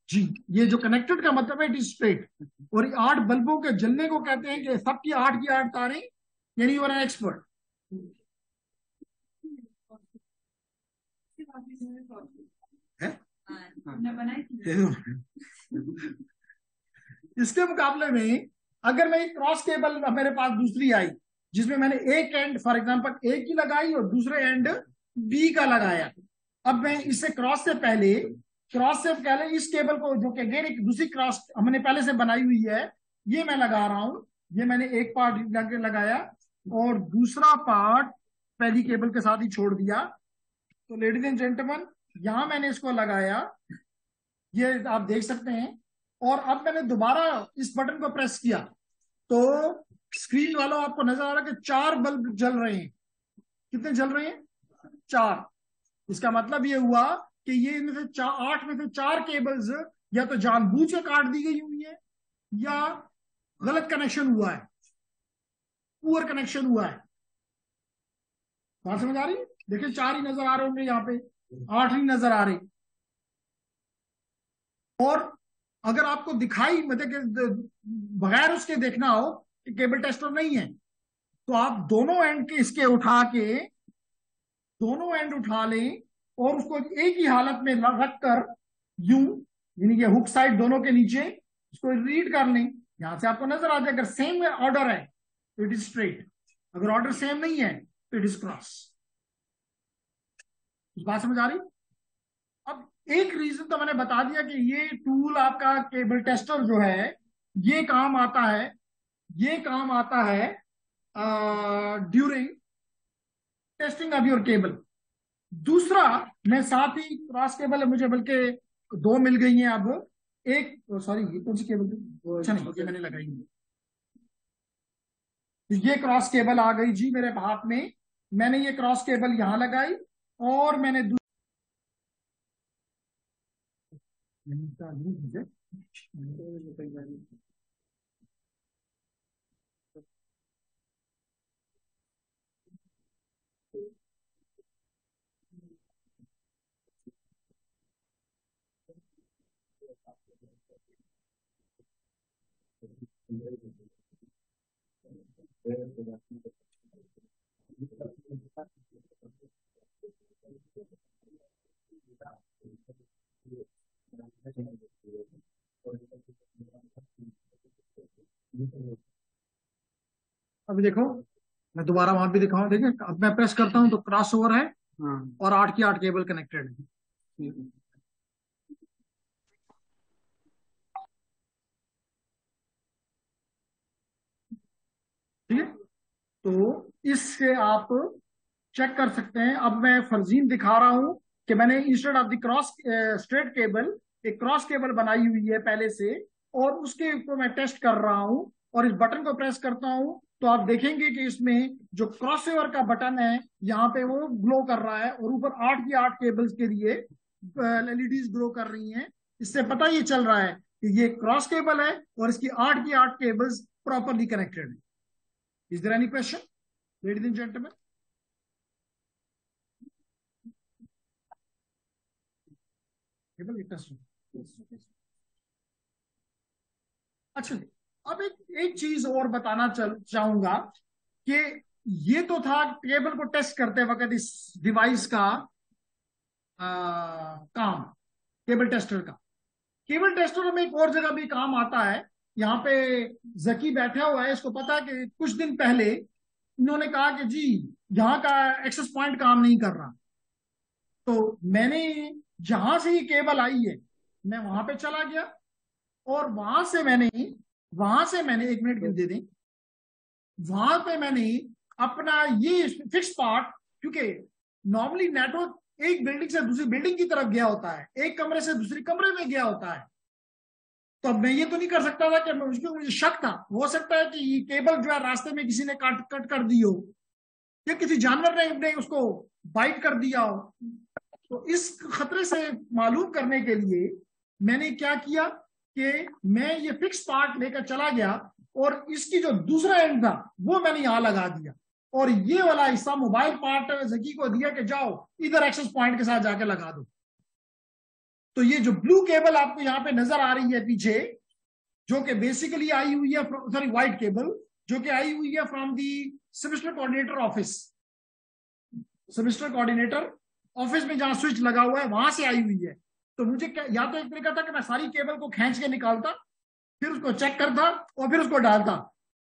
जी, ये जो कनेक्टेड का मतलब है इट इज स्ट्रेट। और 8 बल्बों के जलने को कहते हैं कि सबकी 8 की 8 तारें, यानी यू आर एन एक्सपर्ट। है? इसके मुकाबले में अगर मैं एक क्रॉस केबल मेरे पास दूसरी आई जिसमें मैंने एक एंड फॉर एग्जांपल ए की लगाई और दूसरे एंड बी का लगाया, अब मैं इससे क्रॉस से पहले इस केबल को, जो कि अगेन एक दूसरी क्रॉस हमने पहले से बनाई हुई है, ये मैं लगा रहा हूं। ये मैंने एक पार्ट लगाया और दूसरा पार्ट पहली केबल के साथ ही छोड़ दिया। तो लेडीज एंड जेंटलमैन, यहां मैंने इसको लगाया, ये आप देख सकते हैं। और अब मैंने दोबारा इस बटन को प्रेस किया तो स्क्रीन वालों आपको नजर आ रहा है कि 4 बल्ब जल रहे हैं। कितने जल रहे हैं? 4। इसका मतलब ये हुआ कि ये इनमें से 8 में से 4 केबल्स या तो जानबूझ के काट दी गई हुई है, या गलत कनेक्शन हुआ है, पुअर कनेक्शन हुआ है। बात समझ आ रही है? देखिए 4 ही नजर आ रहे होंगे यहाँ पे, 8 ही नजर आ रहे। और अगर आपको दिखाई मतलब कि बगैर उसके देखना हो कि केबल टेस्टर नहीं है, तो आप दोनों एंड के इसके उठा के दोनों एंड उठा लें और उसको एक ही हालत में रख कर यूं, यानी कि हुक साइड दोनों के नीचे, उसको रीड कर लें। यहां से आपको नजर आ जाए अगर सेम ऑर्डर है तो इट इज स्ट्रेट, अगर ऑर्डर सेम नहीं है तो इट इज क्रॉस। बात समझ आ रही? अब एक रीजन तो मैंने बता दिया कि ये टूल आपका केबल टेस्टर जो है, ये काम आता है, ये काम आता है during testing of your cable. दूसरा, मैं साथ ही क्रॉस केबल है मुझे, बल्कि 2 मिल गई हैं अब। एक, सॉरी ये कौन सी केबल थी? अच्छा नहीं, ये मैंने लगाई नहीं। तो ये क्रॉस केबल आ गई जी मेरे हाथ में। मैंने ये क्रॉस केबल यहां लगाई और मैंने अभी देखो, मैं दोबारा वहां भी दिखाऊं, देखिए अब मैं प्रेस करता हूं तो क्रॉस ओवर है। हाँ। और 8 की 8 केबल कनेक्टेड है। ठीक है, तो इससे आप चेक कर सकते हैं। अब मैं फर्जीन दिखा रहा हूं कि मैंने instead of the cross straight cable एक क्रॉस केबल बनाई हुई है पहले से, और उसके ऊपर मैं टेस्ट कर रहा हूं और इस बटन को प्रेस करता हूं तो आप देखेंगे कि इसमें जो क्रॉस ओवर का बटन है यहाँ पे वो ग्लो कर रहा है, और ऊपर 8 की 8 केबल्स के लिए एलईडीज ग्लो कर रही हैं। इससे पता ये चल रहा है कि ये क्रॉस केबल है और इसकी 8 की 8 केबल्स प्रॉपरली कनेक्टेड है। Is there any question ladies and gentleman? Cable test. अच्छा, अब एक चीज और बताना चाहूंगा कि ये तो था टेबल को टेस्ट करते वक्त इस डिवाइस का काम, केबल टेस्टर का। केबल टेस्टर में एक और जगह भी काम आता है। यहाँ पे जकी बैठा हुआ है, इसको पता है कि कुछ दिन पहले इन्होंने कहा कि जी यहाँ का एक्सेस पॉइंट काम नहीं कर रहा। तो मैंने जहां से ये केबल आई है मैं वहां पे चला गया और वहां से मैंने 1 मिनट दे दें, वहां पे मैंने अपना ये फिक्स पार्ट, क्योंकि नॉर्मली नेटवर्क एक बिल्डिंग से दूसरी बिल्डिंग की तरफ गया होता है, एक कमरे से दूसरे कमरे में गया होता है। तो अब मैं ये तो नहीं कर सकता था कि मुझे शक था, हो सकता है कि ये केबल जो है रास्ते में किसी ने कट कट कर दी हो, या किसी जानवर ने उसको बाइट कर दिया हो। तो इस खतरे से मालूम करने के लिए मैंने क्या किया कि मैं ये फिक्स पार्ट लेकर चला गया और इसकी जो दूसरा एंड था वो मैंने यहां लगा दिया, और ये वाला हिस्सा मोबाइल पार्ट जकी को दिया कि जाओ इधर एक्सेस पॉइंट के साथ जाके लगा दो। तो ये जो ब्लू केबल आपको यहाँ पे नजर आ रही है पीछे, जो कि बेसिकली आई हुई है, सॉरी व्हाइट केबल जो कि आई हुई है from the semester coordinator office. Semester coordinator office में जहां स्विच लगा हुआ है वहां से आई हुई है। तो मुझे या तो एक तरीका था कि मैं सारी केबल को खींच के निकालता, फिर उसको चेक करता और फिर उसको डालता।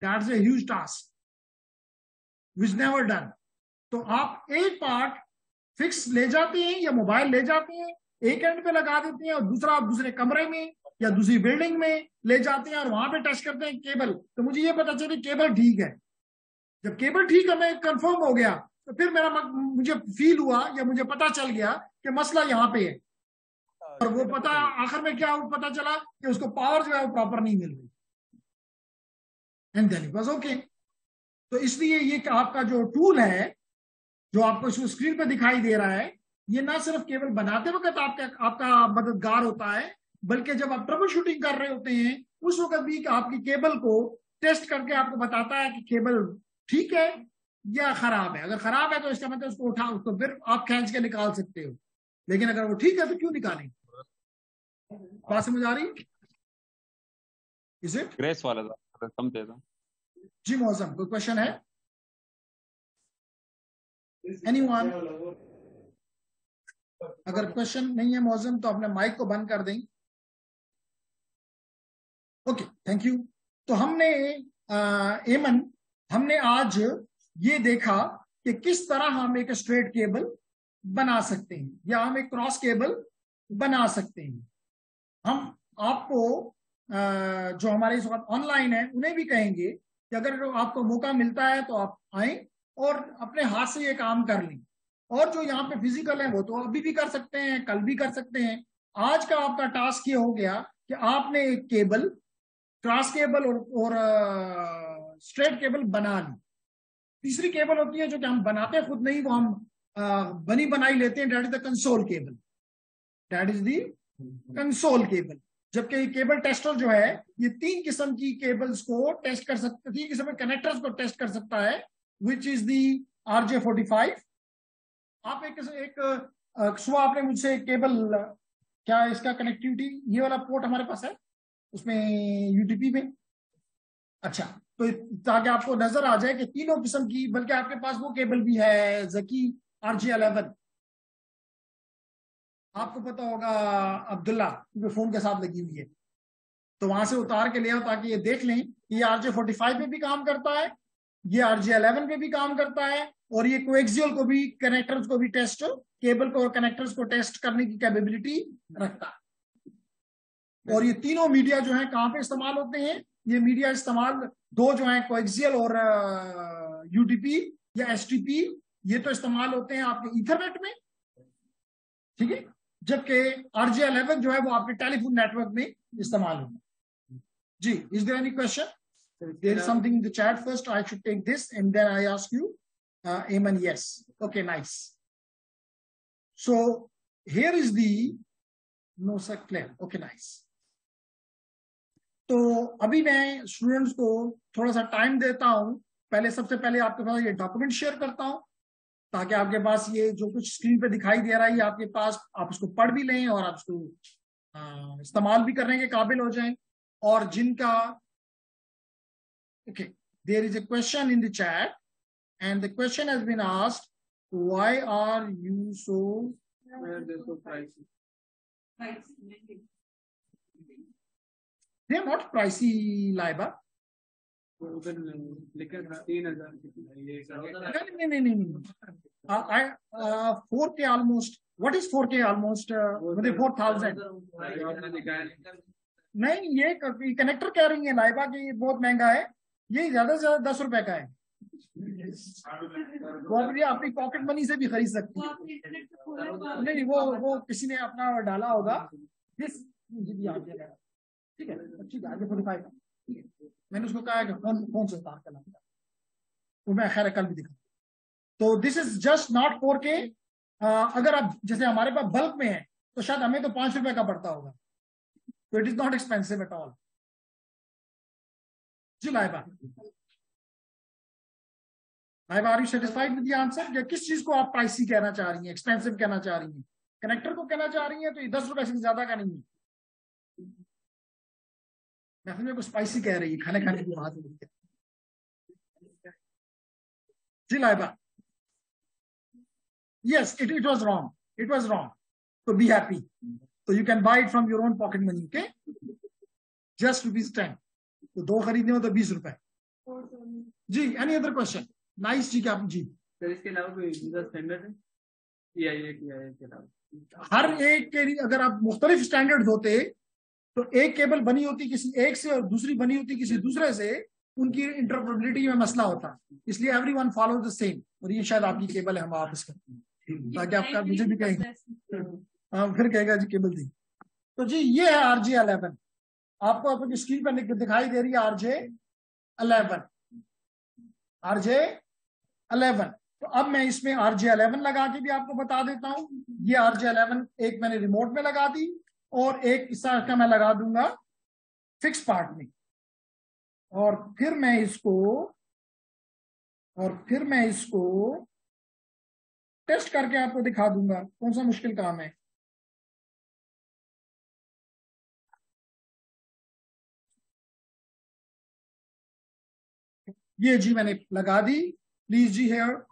That's a huge task which never done. तो आप एक पार्ट फिक्स ले जाते हैं या मोबाइल ले जाते हैं, एक एंड पे लगा देते हैं और दूसरा आप दूसरे कमरे में या दूसरी बिल्डिंग में ले जाते हैं और वहां पे टच करते हैं केबल, तो मुझे ये पता चले केबल ठीक है। जब केबल ठीक है, मैं कंफर्म हो गया, तो फिर मुझे फील हुआ या मुझे पता चल गया कि मसला यहाँ पे है। और वो पता आखिर में क्या पता चला कि उसको पावर जो है वो प्रॉपर नहीं मिल रही, and then it was okay. तो इसलिए ये आपका जो टूल है जो आपको इस स्क्रीन पर दिखाई दे रहा है, ये ना सिर्फ केवल बनाते वक्त आपका आपका मददगार होता है, बल्कि जब आप ट्रबल शूटिंग कर रहे होते हैं उस वक्त भी आपकी केबल को टेस्ट करके आपको बताता है कि केबल ठीक है या खराब है। अगर खराब है तो इसका मतलब उसको उठा, उसको फिर आप खींच के निकाल सकते हो, लेकिन अगर वो ठीक है तो क्यों निकालेंगे। बात समझ आ रही? इज इट ग्रेस वाला था, कम दे दो। जी मौसम, कोई क्वेश्चन है? एनीवन? अगर क्वेश्चन नहीं है मौसम तो अपने माइक को बंद कर दें। Okay, thank you. तो हमने एमन, हमने आज ये देखा कि किस तरह हम एक स्ट्रेट केबल बना सकते हैं या हम एक क्रॉस केबल बना सकते हैं। हम आपको जो हमारे इस वक्त ऑनलाइन है उन्हें भी कहेंगे कि अगर आपको मौका मिलता है तो आप आए और अपने हाथ से ये काम कर लें। और जो यहाँ पे फिजिकल है वो तो अभी भी कर सकते हैं, कल भी कर सकते हैं। आज का आपका टास्क ये हो गया कि आपने एक केबल, क्रॉस केबल और स्ट्रेट केबल बना ली। तीसरी केबल होती है जो कि हम बनाते खुद नहीं, वो हम बनी बनाई लेते हैं, that is the console cable, that is the console cable. जबकि ये केबल टेस्टर जो है ये 3 किस्म की केबल्स को टेस्ट कर सकता है, 3 किस्म के कनेक्टर्स को टेस्ट कर सकता है, विच इज दी RJ45। आप एक सुबह आपने मुझसे केबल, क्या इसका कनेक्टिविटी, ये वाला पोर्ट हमारे पास है उसमें यूटीपी में, अच्छा, तो ताकि आपको नजर आ जाए कि तीनों किस्म की, बल्कि आपके पास वो केबल भी है जकी RJ11, आपको पता होगा अब्दुल्ला क्योंकि फोन के साथ लगी हुई है, तो वहां से उतार के ले आओ ताकि ये देख लें ये RJ45 पे भी काम करता है, ये RJ11 पे भी काम करता है, और ये कोएक्सियल को भी, कनेक्टर्स को भी टेस्ट, केबल को और कनेक्टर्स को टेस्ट करने की कैपेबिलिटी रखता है। और ये तीनों मीडिया जो है कहां पे इस्तेमाल होते हैं, ये मीडिया इस्तेमाल दो जो है कोएक्सियल और UDP या STP, ये तो इस्तेमाल होते हैं आपके ईथरनेट में, ठीक है, जबकि RJ11 जो है वो आपके टेलीफोन नेटवर्क में इस्तेमाल होता है। जी, is there any question? There is something in the chat. First, I should take this, and then I ask you. Amen. Yes. Okay. Nice. So here is the no sir clear. Okay. Nice. तो अभी मैं students को थोड़ा सा time देता हूं। पहले सबसे पहले आपके पास ये डॉक्यूमेंट शेयर करता हूं ताकि आपके पास ये जो कुछ स्क्रीन पे दिखाई दे रहा है ये आपके पास, आप उसको पढ़ भी लें और आप उसको इस्तेमाल भी करने के काबिल हो जाएं। और जिनका okay, there is a question in the chat, and the question has been asked: why are you so? They're so pricey. They are not pricey, Laiba. I 4K almost. What is 4K almost? 4,000. नहीं, ये connector कह रही है लाइबा कि ये बहुत महंगा है, ये ज्यादा से ज्यादा 10 रुपए का है, वो अपनी पॉकेट मनी से भी खरीद सकती है। नहीं, वो किसी ने अपना डाला होगा, ठीक है, ठीक है, RJ45 मैंने उसको कहा कि फोन से उतार कर लाऊंगा, वो मैं खैर कल भी दिखा। तो this is just not 4K। अगर आप जैसे हमारे पास बल्क में है तो शायद हमें तो 5 रुपए का पड़ता होगा, तो it is not expensive at all. जी Laiba, Laiba are you satisfied with the answer? या किस चीज को आप प्राइसी कहना चाह रही हैं, एक्सपेंसिव कहना चाह रही हैं? कनेक्टर को कहना चाह रही हैं तो ये 10 रुपए से ज्यादा का नहीं है। मैं समझे को स्पाइसी कह रही है, खाने खाने की बात है। जी Laiba, yes, it was wrong, it was wrong, so be happy, so you can buy it from your own pocket money, okay, just ₹10, तो 2 खरीदने हो तो 20 रुपए। जी, एनी अदर क्वेश्चन? नाइस जी, क्या जी? सर इसके अलावा कोई दूसरा स्टैंडर्ड है? हर एक के लिए अगर आप मुख्तलिफ स्टैंडर्ड होते तो एक केबल बनी होती किसी एक से और दूसरी बनी होती किसी दूसरे से, उनकी इंटरप्रेटेबिलिटी में मसला होता। इसलिए एवरीवन फॉलो द सेम। और ये शायद आपकी केबल है, हम वापस करते हैं ताकि आपका मुझे भी कहेंगे, हाँ फिर कहेगा जी केबल थी। तो जी ये है RJ11, आपको अपनी स्क्रीन पर दिखाई दे रही है RJ11। RJ11, तो अब मैं इसमें RJ11 लगा के भी आपको बता देता हूं। ये RJ11 एक मैंने रिमोट में लगा दी और एक हिस्सा का मैं लगा दूंगा फिक्स पार्ट में, और फिर मैं इसको टेस्ट करके आपको दिखा दूंगा। कौन सा मुश्किल काम है। ये जी मैंने लगा दी, प्लीज जी हेयर,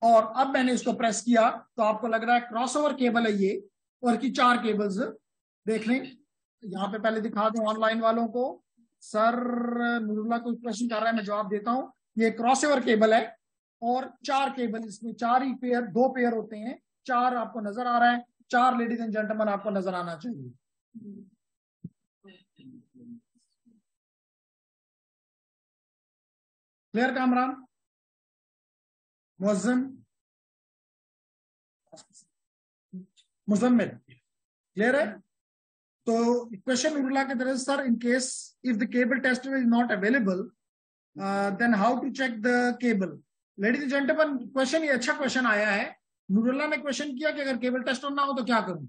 और अब मैंने इसको प्रेस किया तो आपको लग रहा है क्रॉसओवर केबल है ये, और की 4 केबल्स देख लें। यहाँ पे पहले दिखा दूं ऑनलाइन वालों को। सर नूरुल्लाह कोई क्वेश्चन कर रहा है, मैं जवाब देता हूँ। ये क्रॉसओवर केबल है और 4 केबल, इसमें 4 ही पेयर, 2 पेयर होते हैं। 4 आपको नजर आ रहा है, 4 लेडीज एंड जेंटलमैन आपको नजर आना चाहिए। क्लियर कामरान, मुजम्मिल, क्लियर है। तो क्वेश्चन नूरुल्लाह की तरफ, sir in case if the cable tester is not available then how to check the cable. Ladies and gentleman, question ये अच्छा क्वेश्चन आया है। नूरुल्लाह ने क्वेश्चन किया कि अगर केबल टेस्टर ना हो तो क्या करूं।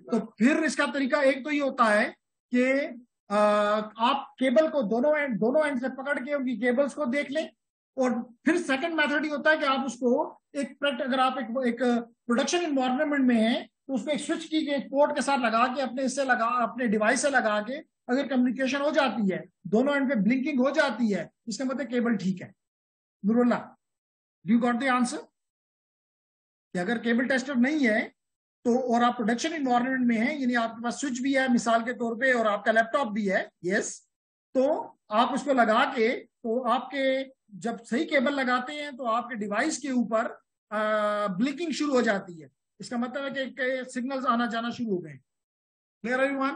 तो फिर इसका तरीका एक तो ये होता है कि आप केबल को दोनों एंड से पकड़ के उनकी केबल्स को देख लें, और फिर सेकंड मेथड ये होता है कि आप उसको अगर आप एक प्रोडक्शन इन्वायरमेंट में हैं तो उसको एक स्विच की एक पोर्ट के साथ लगा के अपने डिवाइस से लगा के अगर कम्युनिकेशन हो जाती है, दोनों एंड पे ब्लिंकिंग हो जाती है, इसका मतलब केबल ठीक है। Noorullah, you got the answer कि अगर केबल टेस्टर नहीं है तो, और आप प्रोडक्शन इन्वायरमेंट में हैं, यानी आपके पास स्विच भी है मिसाल के तौर पे और आपका लैपटॉप भी है, यस, तो आप उसको लगा के, तो आपके जब सही केबल लगाते हैं तो आपके डिवाइस के ऊपर ब्लिंकिंग शुरू हो जाती है। इसका मतलब है कि सिग्नल्स आना जाना शुरू हो गए। Clear everyone?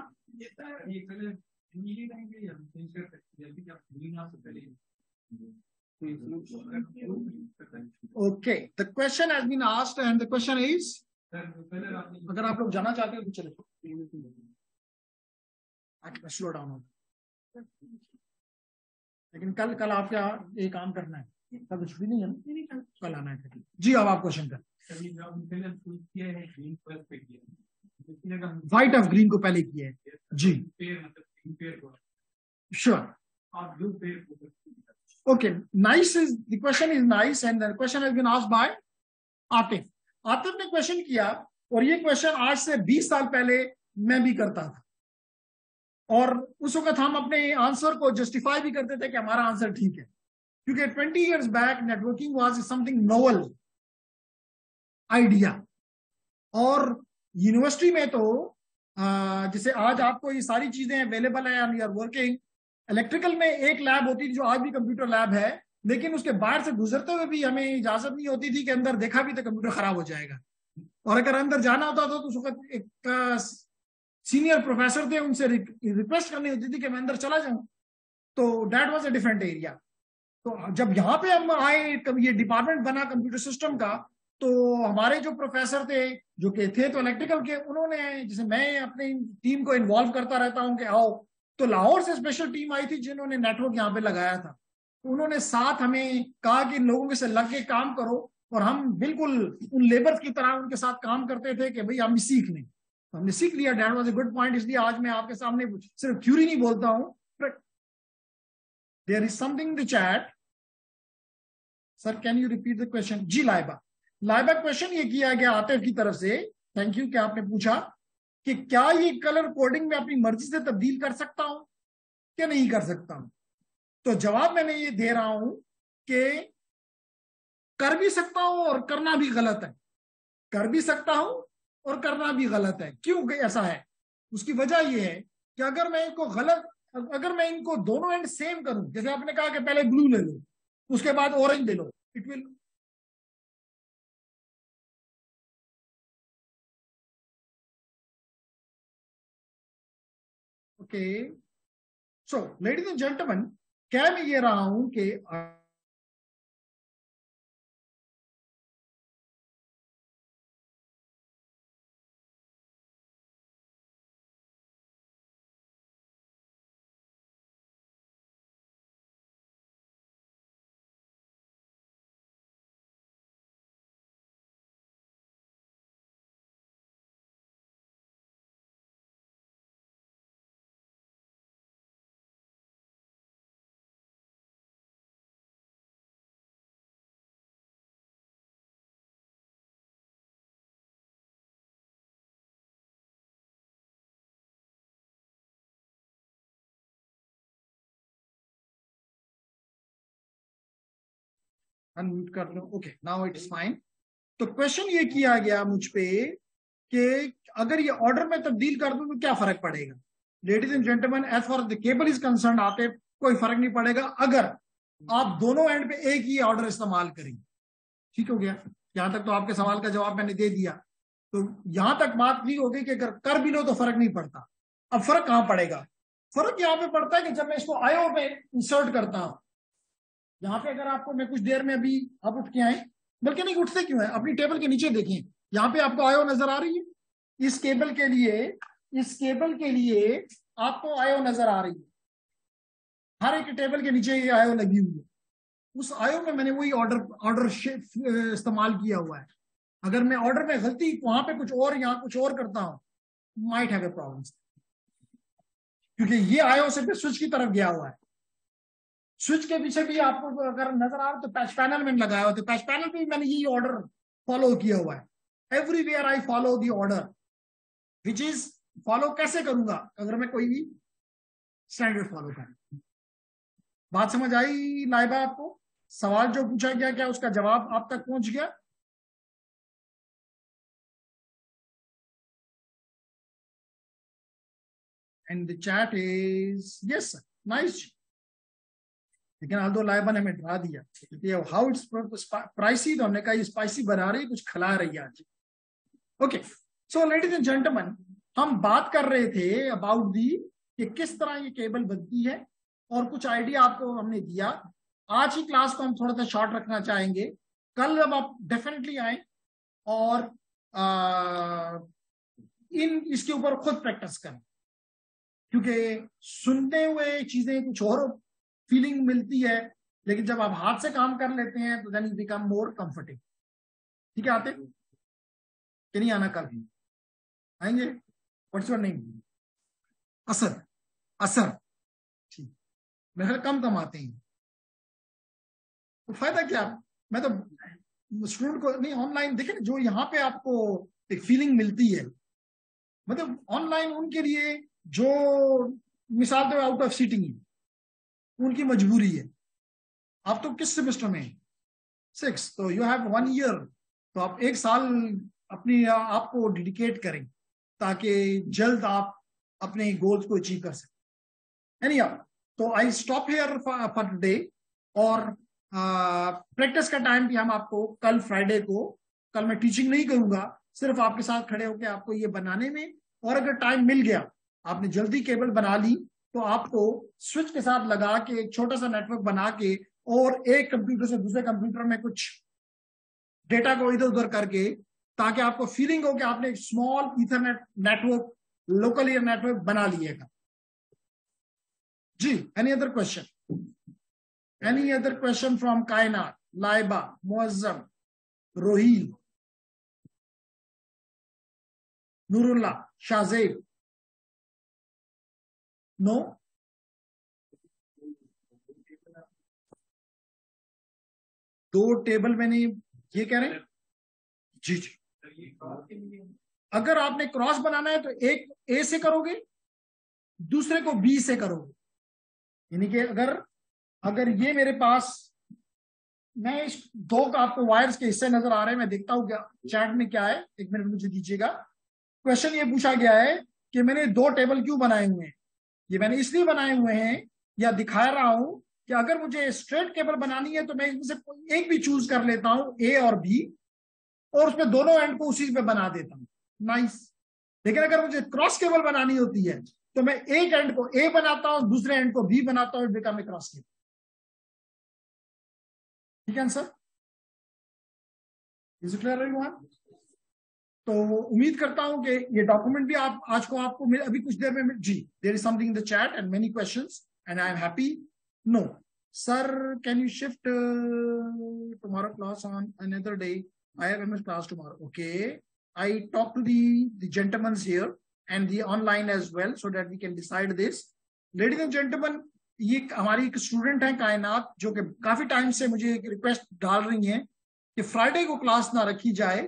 Okay, the question has been asked and the question is, अगर आप लोग जाना चाहते हो तो चले, स्लो डाउन हो। लेकिन कल आप क्या एक काम करना है, कल छुट्टी नहीं है ना, कल आना है जी। अब आप क्वेश्चन कर, व्हाइट ऑफ ग्रीन को पहले किया है जी, sure, okay, nice is the question is nice and the question has been asked by Atif. Atif ने क्वेश्चन किया, और ये क्वेश्चन आज से 20 साल पहले मैं भी करता था, और उस वक्त हम अपने आंसर को जस्टिफाई भी करते थे कि हमारा आंसर ठीक है, क्योंकि 20 years back networking was something novel idea. और यूनिवर्सिटी में तो जैसे आज आपको ये सारी चीजें अवेलेबल है, वी आर वर्किंग। इलेक्ट्रिकल में एक लैब होती थी जो आज भी कंप्यूटर लैब है, लेकिन उसके बाहर से गुजरते हुए भी हमें इजाजत नहीं होती थी कि अंदर देखा भी तो कंप्यूटर खराब हो जाएगा, और अगर अंदर जाना होता था तो उस वक्त एक सीनियर प्रोफेसर थे, उनसे रिक्वेस्ट करनी होती थी कि मैं अंदर चला जाऊं। तो that was a different area. तो जब यहाँ पे हम आए, ये डिपार्टमेंट बना कंप्यूटर सिस्टम का, तो हमारे जो प्रोफेसर थे जो कि थे तो इलेक्ट्रिकल के, उन्होंने, जैसे मैं अपनी टीम को इन्वॉल्व करता रहता हूँ कि आओ, तो लाहौर से स्पेशल टीम आई थी जिन्होंने नेटवर्क यहाँ पे लगाया था। उन्होंने साथ हमें कहा कि इन लोगों से लग के काम करो, और हम बिल्कुल उन लेबर की तरह उनके साथ काम करते थे कि भाई हम सीख लें। तो हमने सीख लिया, that was a good point. इसलिए आज मैं आपके सामने सिर्फ थ्योरी नहीं बोलता हूं, there is something in the chat. Sir can you repeat the question? जी लाइबा क्वेश्चन ये किया गया आतिफ की तरफ से, थैंक यू कि आपने पूछा कि क्या ये कलर कोडिंग में अपनी मर्जी से तब्दील कर सकता हूं क्या नहीं कर सकता हूं। तो जवाब मैंने ये दे रहा हूं कि कर भी सकता हूं और करना भी गलत है, कर भी सकता हूं और करना भी गलत है। क्यों ऐसा है? उसकी वजह यह है कि अगर मैं इनको दोनों एंड सेम करूं, जैसे आपने कहा कि पहले ब्लू ले लो उसके बाद ऑरेंज ले लो, it will okay, so ladies and gentleman, क्या मैं ये रहा हूं कि अनम्यूट कर लो। Okay, now it's fine. तो क्वेश्चन ये किया गया मुझ पे कि अगर ये ऑर्डर में तब्दील कर दूं तो क्या फर्क पड़ेगा। Ladies and gentleman, as far the cable is concern, आते कोई फर्क नहीं पड़ेगा अगर आप दोनों एंड पे एक ही ऑर्डर इस्तेमाल करेंगे। ठीक हो गया, यहां तक तो आपके सवाल का जवाब मैंने दे दिया। तो यहां तक बात नहीं हो गई कि अगर कर भी लो तो फर्क नहीं पड़ता। अब फर्क कहां पड़ेगा? फर्क यहां पे पड़ता है कि जब मैं इसको आईओ पे इंसर्ट करता हूं, यहाँ पे अगर आपको मैं कुछ देर में अभी आप उठ के आए, बल्कि नहीं उठते क्यों है, अपनी टेबल के नीचे देखें, यहाँ पे आपको आयो नजर आ रही है। इस केबल के लिए, इस केबल के लिए आपको आयो नजर आ रही है। हर एक टेबल के नीचे ये आयो लगी हुई है। उस आयो में मैंने वही ऑर्डर ऑर्डर इस्तेमाल किया हुआ है। अगर मैं ऑर्डर में गलती वहां पे कुछ और यहाँ कुछ और करता हूं, माइट हैव ए प्रॉब्लम, क्योंकि ये आयो सिर्फ स्विच की तरफ गया हुआ है। स्विच के पीछे भी आपको अगर नजर आ रहा तो पैच पैनल में लगाया हुआ, तो पैच पैनल पे मैंने ये ऑर्डर फॉलो किया हुआ है। Everywhere I follow the order which is, follow कैसे करूंगा अगर मैं कोई भी स्टैंडर्ड फॉलो करूं। बात समझ आई लाइबा आपको? सवाल जो पूछा गया क्या उसका जवाब आप तक पहुंच गया? And the chat is yes sir, nice. लेकिन आल्दो लाइबा ने हमें डरा दिया क्योंकि हाउ इट्स प्राइसी, तो हमने कहा ये स्पाइसी बना रही, कुछ खिला रही है आज। Okay, so ladies and gentleman, हम बात कर रहे थे अबाउट दी कि किस तरह ये केबल बनती है और कुछ आइडिया आपको हमने दिया। आज की क्लास को हम थोड़ा सा शॉर्ट रखना चाहेंगे। कल जब आप डेफिनेटली आए और इन इसके ऊपर खुद प्रैक्टिस करें, क्योंकि सुनते हुए चीजें कुछ और फीलिंग मिलती है, लेकिन जब आप हाथ से काम कर लेते हैं तो then you become more comfortable. ठीक है, आते कि नहीं आना? कल आएंगे? What's your name? Asar, Asar, ठीक। मेरे कम कम आते हैं तो फायदा क्या? मैं तो स्टूडेंट को नहीं, ऑनलाइन देखें जो यहाँ पे आपको एक फीलिंग मिलती है, मतलब ऑनलाइन उनके लिए जो मिसाल तो आउट ऑफ सीटिंग है, उनकी मजबूरी है। आप तो किस सेमेस्टर में? 6, तो यू हैव 1 ईयर, तो आप 1 साल अपनी आपको डेडिकेट करें ताकि जल्द आप अपने गोल्स को अचीव कर सकें। एनी तो I stop here for today, और प्रैक्टिस का टाइम भी हम आपको कल फ्राइडे को, कल मैं टीचिंग नहीं करूंगा, सिर्फ आपके साथ खड़े होकर आपको ये बनाने में, और अगर टाइम मिल गया आपने जल्दी केबल बना ली तो आपको स्विच के साथ लगा के एक छोटा सा नेटवर्क बना के और एक कंप्यूटर से दूसरे कंप्यूटर में कुछ डेटा को इधर उधर करके, ताकि आपको फीलिंग हो कि आपने एक small ethernet network, local area network बना लिएगा। जी, any other question? Any other question from Kainat, Laiba, Muazzam, Roheel, Nurullah, Shahzeb? No? दो टेबल मैंने ये कह रहे हैं जी जी। अगर आपने क्रॉस बनाना है तो एक ए से करोगे, दूसरे को बी से करोगे। यानी कि अगर अगर ये मेरे पास, मैं इस दो का आपको वायर्स के हिस्से नजर आ रहे हैं, मैं देखता हूं क्या चैट में क्या है, 1 मिनट मुझे दीजिएगा। क्वेश्चन ये पूछा गया है कि मैंने 2 टेबल क्यों बनाए हुए हैं। ये मैंने इसलिए बनाए हुए हैं या दिखा रहा हूं कि अगर मुझे स्ट्रेट केबल बनानी है तो मैं इनमें से कोई एक भी चूज कर लेता हूं, ए और बी, और उसमें दोनों एंड को उसी पे बना देता हूं। नाइस। लेकिन अगर मुझे क्रॉस केबल बनानी होती है तो मैं एक एंड को ए बनाता हूं, दूसरे एंड को बी बनाता हूं, बिकम ए क्रॉस केबल। ठीक है आंसर? Is clear everyone? तो उम्मीद करता हूं कि ये डॉक्यूमेंट भी आप आज को आपको अभी कुछ देर में जी, there is something in the chat and many questions and I am happy. No sir, can you shift tomorrow class on another day? I have MS class tomorrow. Okay, I talk to the gentlemen here and the online as well so that we can decide this. Ladies and gentlemen, ये हमारी एक student है कायनात, जो कि काफी time से मुझे एक रिक्वेस्ट डाल रही हैं कि फ्राइडे को क्लास ना रखी जाए।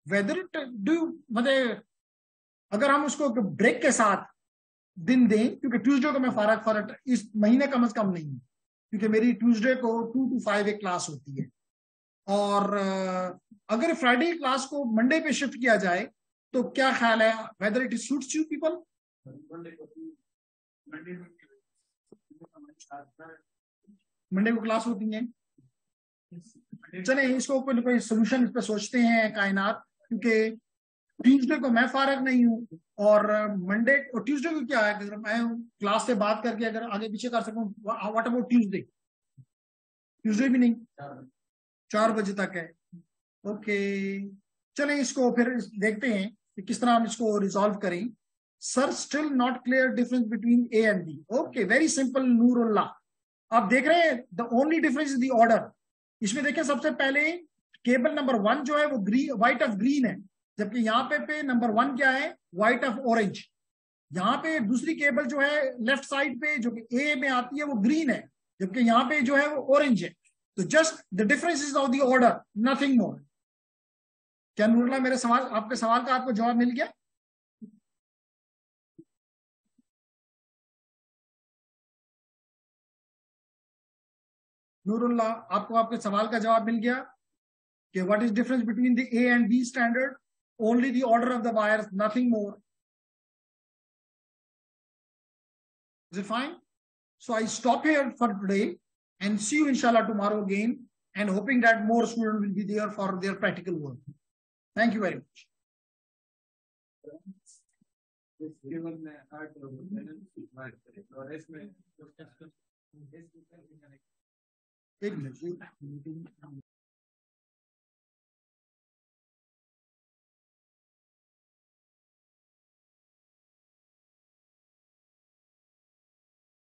वेदर इट डू, मतलब अगर हम उसको ब्रेक के साथ दिन दें, क्योंकि ट्यूसडे को मैं फारग इस महीने कम से कम नहीं हूं, क्योंकि मेरी ट्यूसडे को 2 to 5 एक क्लास होती है। और अगर फ्राइडे क्लास को मंडे पे शिफ्ट किया जाए तो क्या ख्याल है? Whether it suits you people? Monday को क्लास होती है। चले इसको कोई सोल्यूशन इस पे सोचते हैं कायनात, क्योंकि ट्यूसडे को मैं फारग नहीं हूं और मंडे और ट्यूसडे को क्या है, अगर मैं क्लास से बात करके अगर आगे पीछे कर सकूं, व्हाट अबाउट ट्यूसडे? ट्यूसडे भी नहीं, 4 बजे तक है। ओके, चलें इसको फिर देखते हैं कि किस तरह हम इसको रिजॉल्व करें। Sir still not clear difference between A and B. Okay, very simple Noorullah, आप देख रहे हैं the only difference is the order. इसमें देखिए सबसे पहले केबल नंबर 1 जो है वो ग्रीन, व्हाइट ऑफ ग्रीन है, जबकि यहाँ पे नंबर 1 क्या है? White of orange. यहाँ पे दूसरी केबल जो है लेफ्ट साइड पे जो कि ए में आती है वो ग्रीन है, जबकि यहाँ पे जो है वो ऑरेंज है। तो just the difference is of the order, nothing more. क्या नूरुल्लाह, मेरे सवाल, आपके सवाल का आपको जवाब मिल गया? नूरुल्लाह, आपको आपके सवाल का जवाब मिल गया कि what is difference between the A and B standard? Only the order of the wires, nothing more. Is it fine? So I stop here for today and see you inshallah tomorrow again, and hoping that more students will be there for their practical work. Thank you very much. एक minute